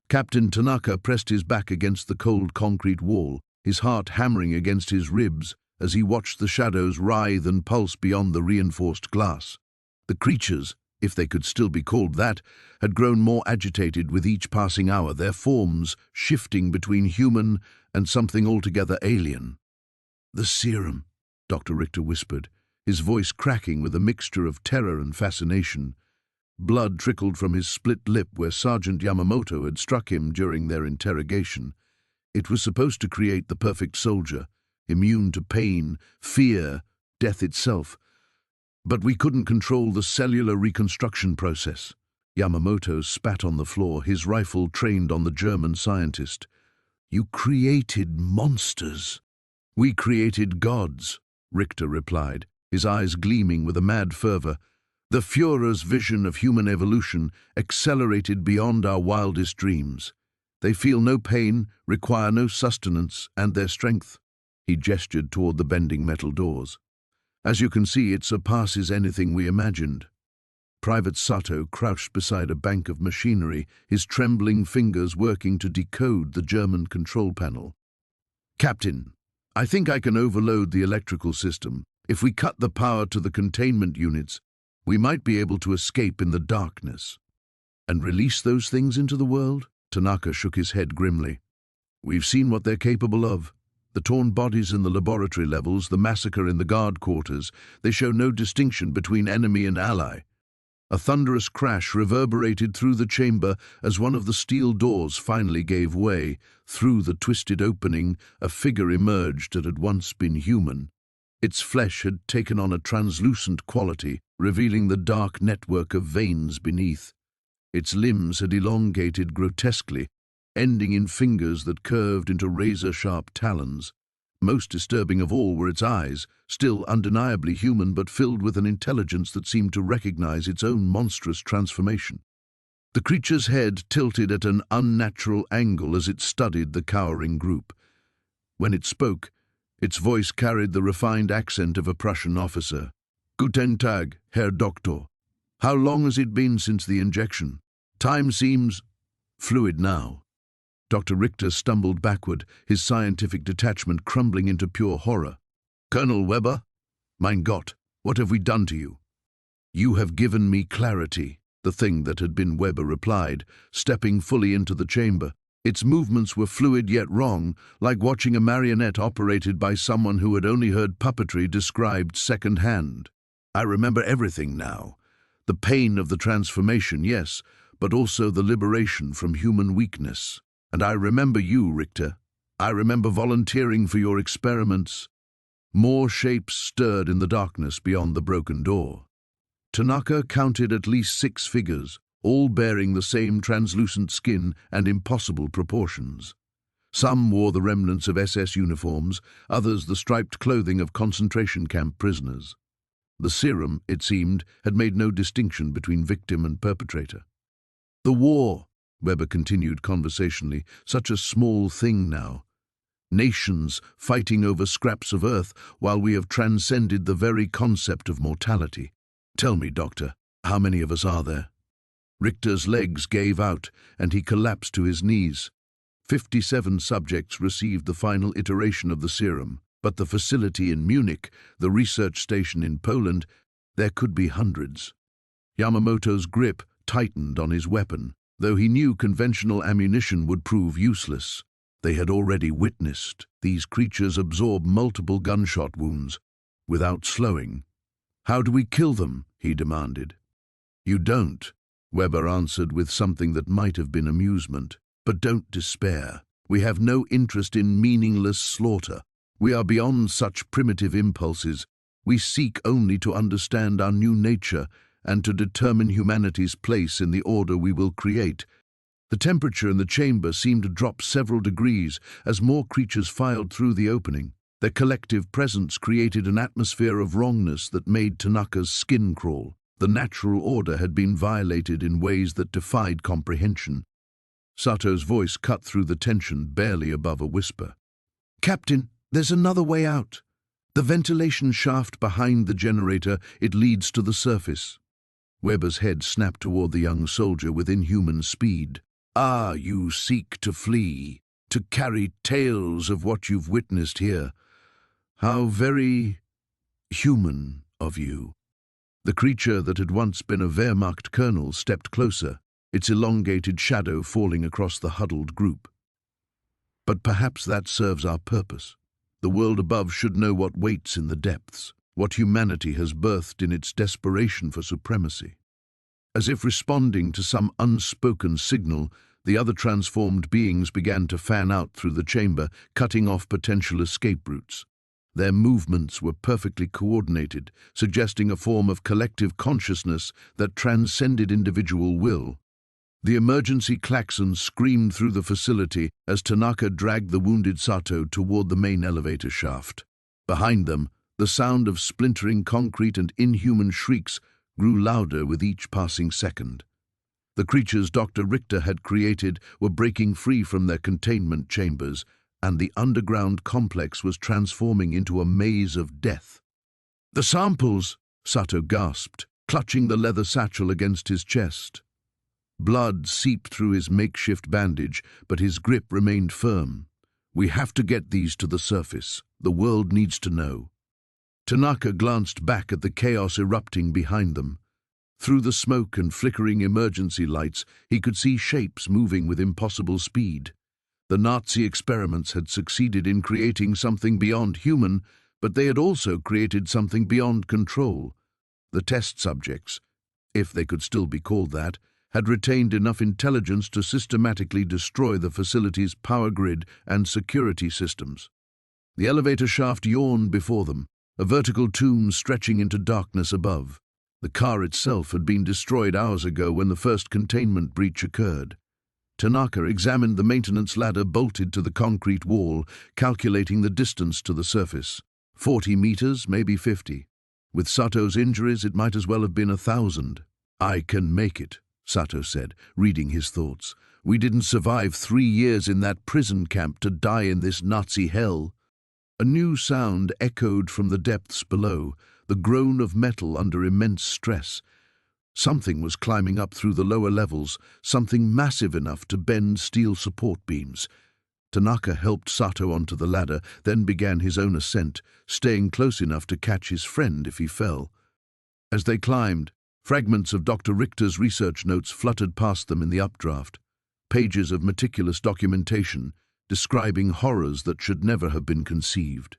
[SPEAKER 1] Captain Tanaka pressed his back against the cold concrete wall, his heart hammering against his ribs as he watched the shadows writhe and pulse beyond the reinforced glass. The creatures, if they could still be called that, had grown more agitated with each passing hour, their forms shifting between human and something altogether alien. "The serum," Dr. Richter whispered, his voice cracking with a mixture of terror and fascination. Blood trickled from his split lip where Sergeant Yamamoto had struck him during their interrogation. It was supposed to create the perfect soldier, immune to pain, fear, death itself. But we couldn't control the cellular reconstruction process. Yamamoto spat on the floor, his rifle trained on the German scientist. "You created monsters." "We created gods," Richter replied, his eyes gleaming with a mad fervor. "The Führer's vision of human evolution accelerated beyond our wildest dreams. They feel no pain, require no sustenance, and their strength." He gestured toward the bending metal doors. "As you can see, it surpasses anything we imagined." Private Sato crouched beside a bank of machinery, his trembling fingers working to decode the German control panel. "Captain, I think I can overload the electrical system. If we cut the power to the containment units, we might be able to escape in the darkness." "And release those things into the world?" Tanaka shook his head grimly. "We've seen what they're capable of. The torn bodies in the laboratory levels, the massacre in the guard quarters, they show no distinction between enemy and ally." A thunderous crash reverberated through the chamber as one of the steel doors finally gave way. Through the twisted opening, a figure emerged that had once been human. Its flesh had taken on a translucent quality, revealing the dark network of veins beneath. Its limbs had elongated grotesquely, ending in fingers that curved into razor-sharp talons. Most disturbing of all were its eyes, still undeniably human but filled with an intelligence that seemed to recognize its own monstrous transformation. The creature's head tilted at an unnatural angle as it studied the cowering group. When it spoke, its voice carried the refined accent of a Prussian officer. "Guten Tag, Herr Doktor. How long has it been since the injection? Time seems fluid now." Dr. Richter stumbled backward, his scientific detachment crumbling into pure horror. "Colonel Weber? Mein Gott, what have we done to you?" "You have given me clarity," the thing that had been Weber replied, stepping fully into the chamber. Its movements were fluid yet wrong, like watching a marionette operated by someone who had only heard puppetry described second-hand. "I remember everything now. The pain of the transformation, yes, but also the liberation from human weakness. And I remember you, Richter. I remember volunteering for your experiments." More shapes stirred in the darkness beyond the broken door. Tanaka counted at least 6 figures, all bearing the same translucent skin and impossible proportions. Some wore the remnants of SS uniforms, others the striped clothing of concentration camp prisoners. The serum, it seemed, had made no distinction between victim and perpetrator. "The war," Weber continued conversationally, "such a small thing now. Nations fighting over scraps of earth while we have transcended the very concept of mortality. Tell me, Doctor, how many of us are there? Richter's legs gave out, and he collapsed to his knees. 57 subjects received the final iteration of the serum, but the facility in Munich, the research station in Poland, there could be hundreds. Yamamoto's grip tightened on his weapon, though he knew conventional ammunition would prove useless. They had already witnessed these creatures absorb multiple gunshot wounds without slowing. "How do we kill them?" he demanded. "You don't," Weber answered with something that might have been amusement. "But don't despair. We have no interest in meaningless slaughter. We are beyond such primitive impulses. We seek only to understand our new nature and to determine humanity's place in the order we will create." The temperature in the chamber seemed to drop several degrees as more creatures filed through the opening. Their collective presence created an atmosphere of wrongness that made Tanaka's skin crawl. The natural order had been violated in ways that defied comprehension. Sato's voice cut through the tension, barely above a whisper. "Captain, there's another way out. The ventilation shaft behind the generator, it leads to the surface." Weber's head snapped toward the young soldier with inhuman speed. "Ah, you seek to flee, to carry tales of what you've witnessed here. How very human of you." The creature that had once been a Wehrmacht colonel stepped closer, its elongated shadow falling across the huddled group. "But perhaps that serves our purpose. The world above should know what waits in the depths, what humanity has birthed in its desperation for supremacy." As if responding to some unspoken signal, the other transformed beings began to fan out through the chamber, cutting off potential escape routes. Their movements were perfectly coordinated, suggesting a form of collective consciousness that transcended individual will. The emergency klaxon screamed through the facility as Tanaka dragged the wounded Sato toward the main elevator shaft. Behind them, the sound of splintering concrete and inhuman shrieks grew louder with each passing second. The creatures Dr. Richter had created were breaking free from their containment chambers, and the underground complex was transforming into a maze of death. "The samples!" Sato gasped, clutching the leather satchel against his chest. Blood seeped through his makeshift bandage, but his grip remained firm. "We have to get these to the surface. The world needs to know." Tanaka glanced back at the chaos erupting behind them. Through the smoke and flickering emergency lights, he could see shapes moving with impossible speed. The Nazi experiments had succeeded in creating something beyond human, but they had also created something beyond control. The test subjects, if they could still be called that, had retained enough intelligence to systematically destroy the facility's power grid and security systems. The elevator shaft yawned before them, a vertical tomb stretching into darkness above. The car itself had been destroyed hours ago when the first containment breach occurred. Tanaka examined the maintenance ladder bolted to the concrete wall, calculating the distance to the surface. 40 meters, maybe 50. With Sato's injuries, it might as well have been 1,000. "I can make it," Sato said, reading his thoughts. "We didn't survive 3 years in that prison camp to die in this Nazi hell." A new sound echoed from the depths below, the groan of metal under immense stress. Something was climbing up through the lower levels, something massive enough to bend steel support beams. Tanaka helped Sato onto the ladder, then began his own ascent, staying close enough to catch his friend if he fell. As they climbed, fragments of Dr. Richter's research notes fluttered past them in the updraft, pages of meticulous documentation describing horrors that should never have been conceived.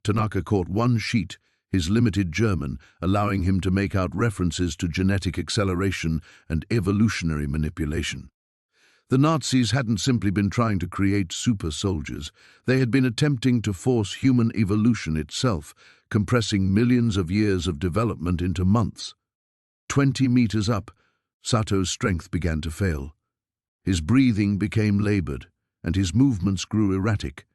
[SPEAKER 1] Tanaka caught one sheet, his limited German, allowing him to make out references to genetic acceleration and evolutionary manipulation. The Nazis hadn't simply been trying to create super soldiers. They had been attempting to force human evolution itself, compressing millions of years of development into months. 20 meters up, Sato's strength began to fail. His breathing became labored, and his movements grew erratic.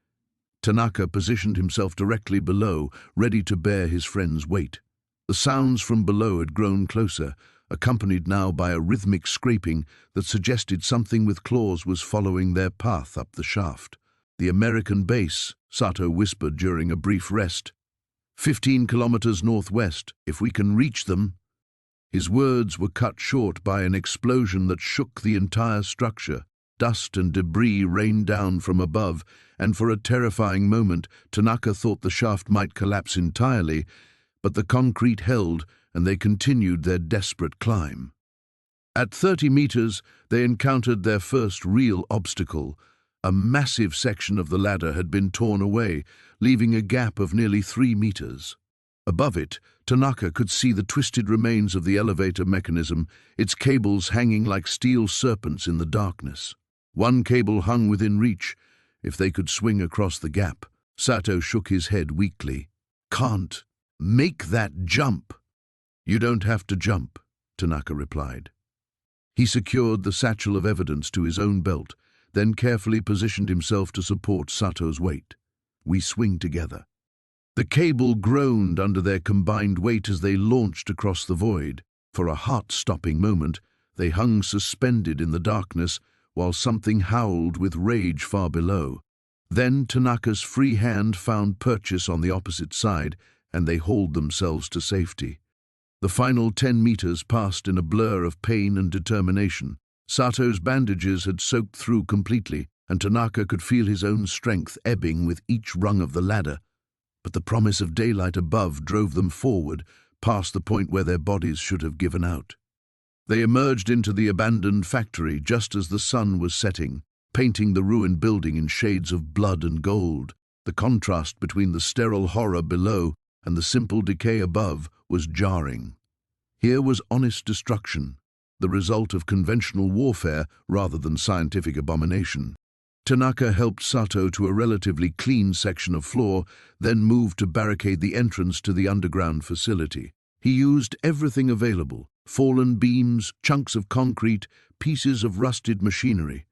[SPEAKER 1] Tanaka positioned himself directly below, ready to bear his friend's weight. The sounds from below had grown closer, accompanied now by a rhythmic scraping that suggested something with claws was following their path up the shaft. "The American base," Sato whispered during a brief rest. 15 kilometers northwest. If we can reach them." His words were cut short by an explosion that shook the entire structure. Dust and debris rained down from above, and for a terrifying moment, Tanaka thought the shaft might collapse entirely, but the concrete held, and they continued their desperate climb. At 30 meters, they encountered their first real obstacle. A massive section of the ladder had been torn away, leaving a gap of nearly 3 meters. Above it, Tanaka could see the twisted remains of the elevator mechanism, its cables hanging like steel serpents in the darkness. One cable hung within reach. If they could swing across the gap. Sato shook his head weakly. "Can't make that jump." "You don't have to jump," Tanaka replied. He secured the satchel of evidence to his own belt, then carefully positioned himself to support Sato's weight. "We swing together." The cable groaned under their combined weight as they launched across the void. For a heart-stopping moment, they hung suspended in the darkness while something howled with rage far below. Then Tanaka's free hand found purchase on the opposite side, and they hauled themselves to safety. The final 10 meters passed in a blur of pain and determination. Sato's bandages had soaked through completely, and Tanaka could feel his own strength ebbing with each rung of the ladder. But the promise of daylight above drove them forward, past the point where their bodies should have given out. They emerged into the abandoned factory just as the sun was setting, painting the ruined building in shades of blood and gold. The contrast between the sterile horror below and the simple decay above was jarring. Here was honest destruction, the result of conventional warfare rather than scientific abomination. Tanaka helped Sato to a relatively clean section of floor, then moved to barricade the entrance to the underground facility. He used everything available: fallen beams, chunks of concrete, pieces of rusted machinery.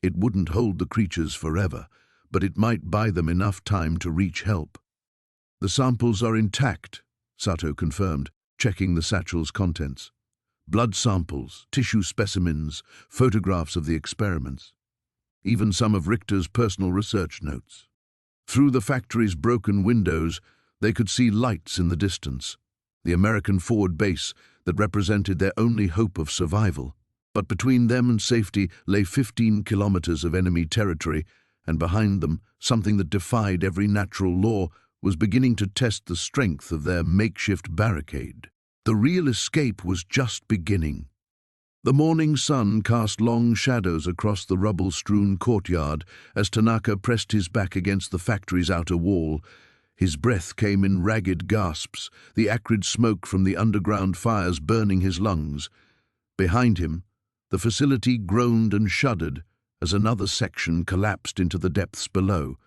[SPEAKER 1] It wouldn't hold the creatures forever, but it might buy them enough time to reach help. "The samples are intact," Sato confirmed, checking the satchel's contents. "Blood samples, tissue specimens, photographs of the experiments. Even some of Richter's personal research notes." Through the factory's broken windows, they could see lights in the distance, the American forward base that represented their only hope of survival. But between them and safety lay 15 kilometers of enemy territory, and behind them, something that defied every natural law was beginning to test the strength of their makeshift barricade. The real escape was just beginning. The morning sun cast long shadows across the rubble-strewn courtyard as Tanaka pressed his back against the factory's outer wall. His breath came in ragged gasps, the acrid smoke from the underground fires burning his lungs. Behind him, the facility groaned and shuddered as another section collapsed into the depths below.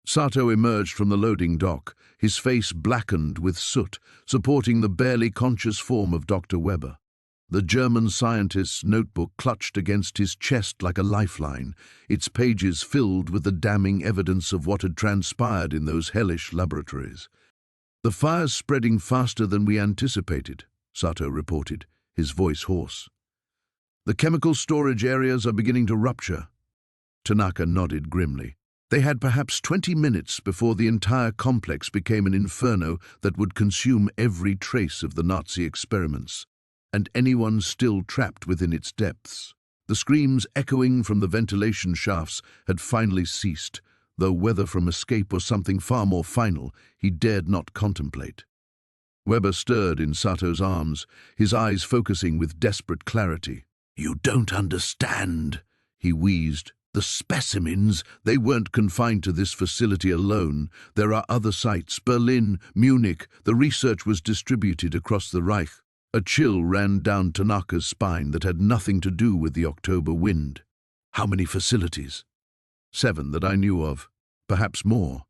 [SPEAKER 1] Sato emerged from the loading dock, his face blackened with soot, supporting the barely conscious form of Dr. Weber. The German scientist's notebook clutched against his chest like a lifeline, its pages filled with the damning evidence of what had transpired in those hellish laboratories. "The fire's spreading faster than we anticipated," Sato reported, his voice hoarse. "The chemical storage areas are beginning to rupture." Tanaka nodded grimly. They had perhaps 20 minutes before the entire complex became an inferno that would consume every trace of the Nazi experiments, and anyone still trapped within its depths. The screams echoing from the ventilation shafts had finally ceased, though whether from escape or something far more final, he dared not contemplate. Weber stirred in Sato's arms, his eyes focusing with desperate clarity. "You don't understand," he wheezed. "The specimens, they weren't confined to this facility alone. There are other sites, Berlin, Munich. The research was distributed across the Reich." A chill ran down Tanaka's spine that had nothing to do with the October wind. "How many facilities?" "7 that I knew of, perhaps more."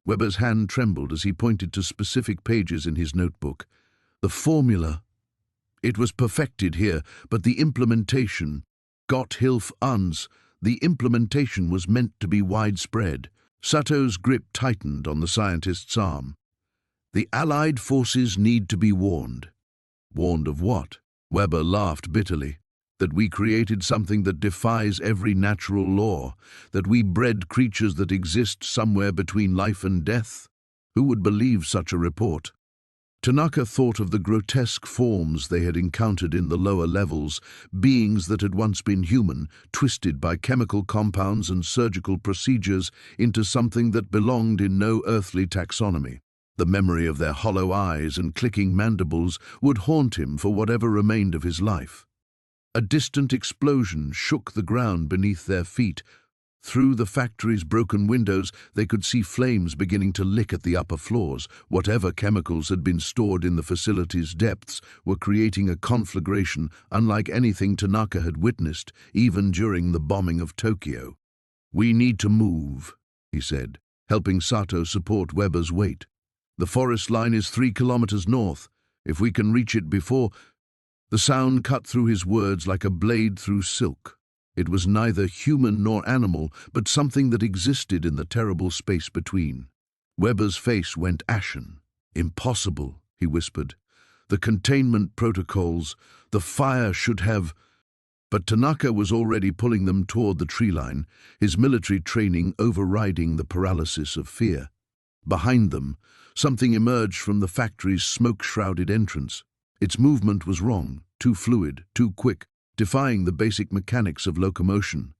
[SPEAKER 1] Weber's hand trembled as he pointed to specific pages in his notebook. "The formula, it was perfected here, but the implementation, Gott hilf uns, the implementation was meant to be widespread." Sato's grip tightened on the scientist's arm. "The Allied forces need to be warned." "Warned of what?" Weber laughed bitterly. "That we created something that defies every natural law, that we bred creatures that exist somewhere between life and death. Who would believe such a report?" Tanaka thought of the grotesque forms they had encountered in the lower levels, beings that had once been human, twisted by chemical compounds and surgical procedures into something that belonged in no earthly taxonomy. The memory of their hollow eyes and clicking mandibles would haunt him for whatever remained of his life. A distant explosion shook the ground beneath their feet. Through the factory's broken windows, they could see flames beginning to lick at the upper floors. Whatever chemicals had been stored in the facility's depths were creating a conflagration unlike anything Tanaka had witnessed, even during the bombing of Tokyo. "We need to move," he said, helping Sato support Weber's weight. "The forest line is 3 kilometers north. If we can reach it before—" The sound cut through his words like a blade through silk. It was neither human nor animal, but something that existed in the terrible space between. Weber's face went ashen. "Impossible," he whispered. "The containment protocols, the fire should have—" But Tanaka was already pulling them toward the tree line, his military training overriding the paralysis of fear. Behind them, something emerged from the factory's smoke-shrouded entrance. Its movement was wrong, too fluid, too quick, defying the basic mechanics of locomotion.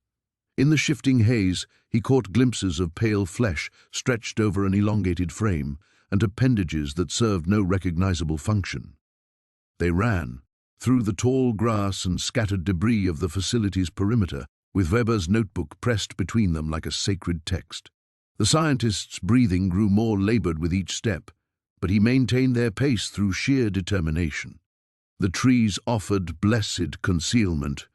[SPEAKER 1] In the shifting haze, he caught glimpses of pale flesh stretched over an elongated frame and appendages that served no recognizable function. They ran, through the tall grass and scattered debris of the facility's perimeter, with Weber's notebook pressed between them like a sacred text. The scientist's breathing grew more labored with each step, but he maintained their pace through sheer determination. The trees offered blessed concealment,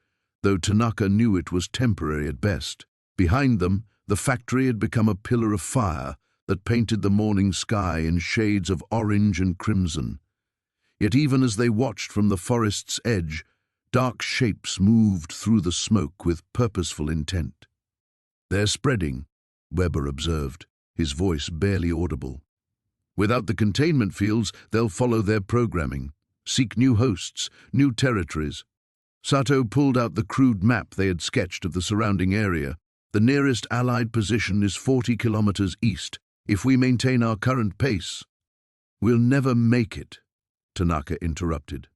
[SPEAKER 1] though Tanaka knew it was temporary at best. Behind them, the factory had become a pillar of fire that painted the morning sky in shades of orange and crimson. Yet even as they watched from the forest's edge, dark shapes moved through the smoke with purposeful intent. "They're spreading," Weber observed, his voice barely audible. "Without the containment fields, they'll follow their programming. Seek new hosts, new territories." Sato pulled out the crude map they had sketched of the surrounding area. "The nearest Allied position is 40 kilometers east. If we maintain our current pace—" "We'll never make it," Tanaka interrupted.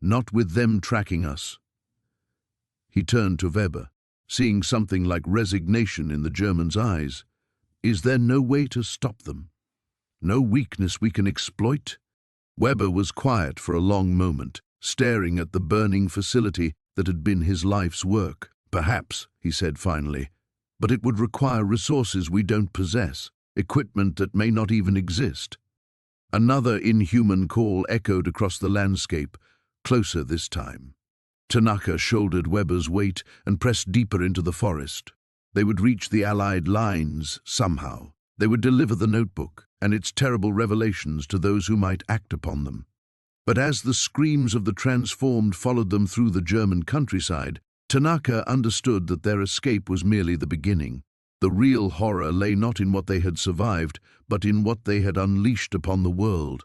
[SPEAKER 1] "Not with them tracking us." He turned to Weber, seeing something like resignation in the German's eyes. "Is there no way to stop them? No weakness we can exploit?" Weber was quiet for a long moment, staring at the burning facility that had been his life's work. "Perhaps," he said finally, "but it would require resources we don't possess, equipment that may not even exist." Another inhuman call echoed across the landscape, closer this time. Tanaka shouldered Weber's weight and pressed deeper into the forest. They would reach the Allied lines somehow. They would deliver the notebook and its terrible revelations to those who might act upon them. But as the screams of the transformed followed them through the German countryside, Tanaka understood that their escape was merely the beginning. The real horror lay not in what they had survived, but in what they had unleashed upon the world.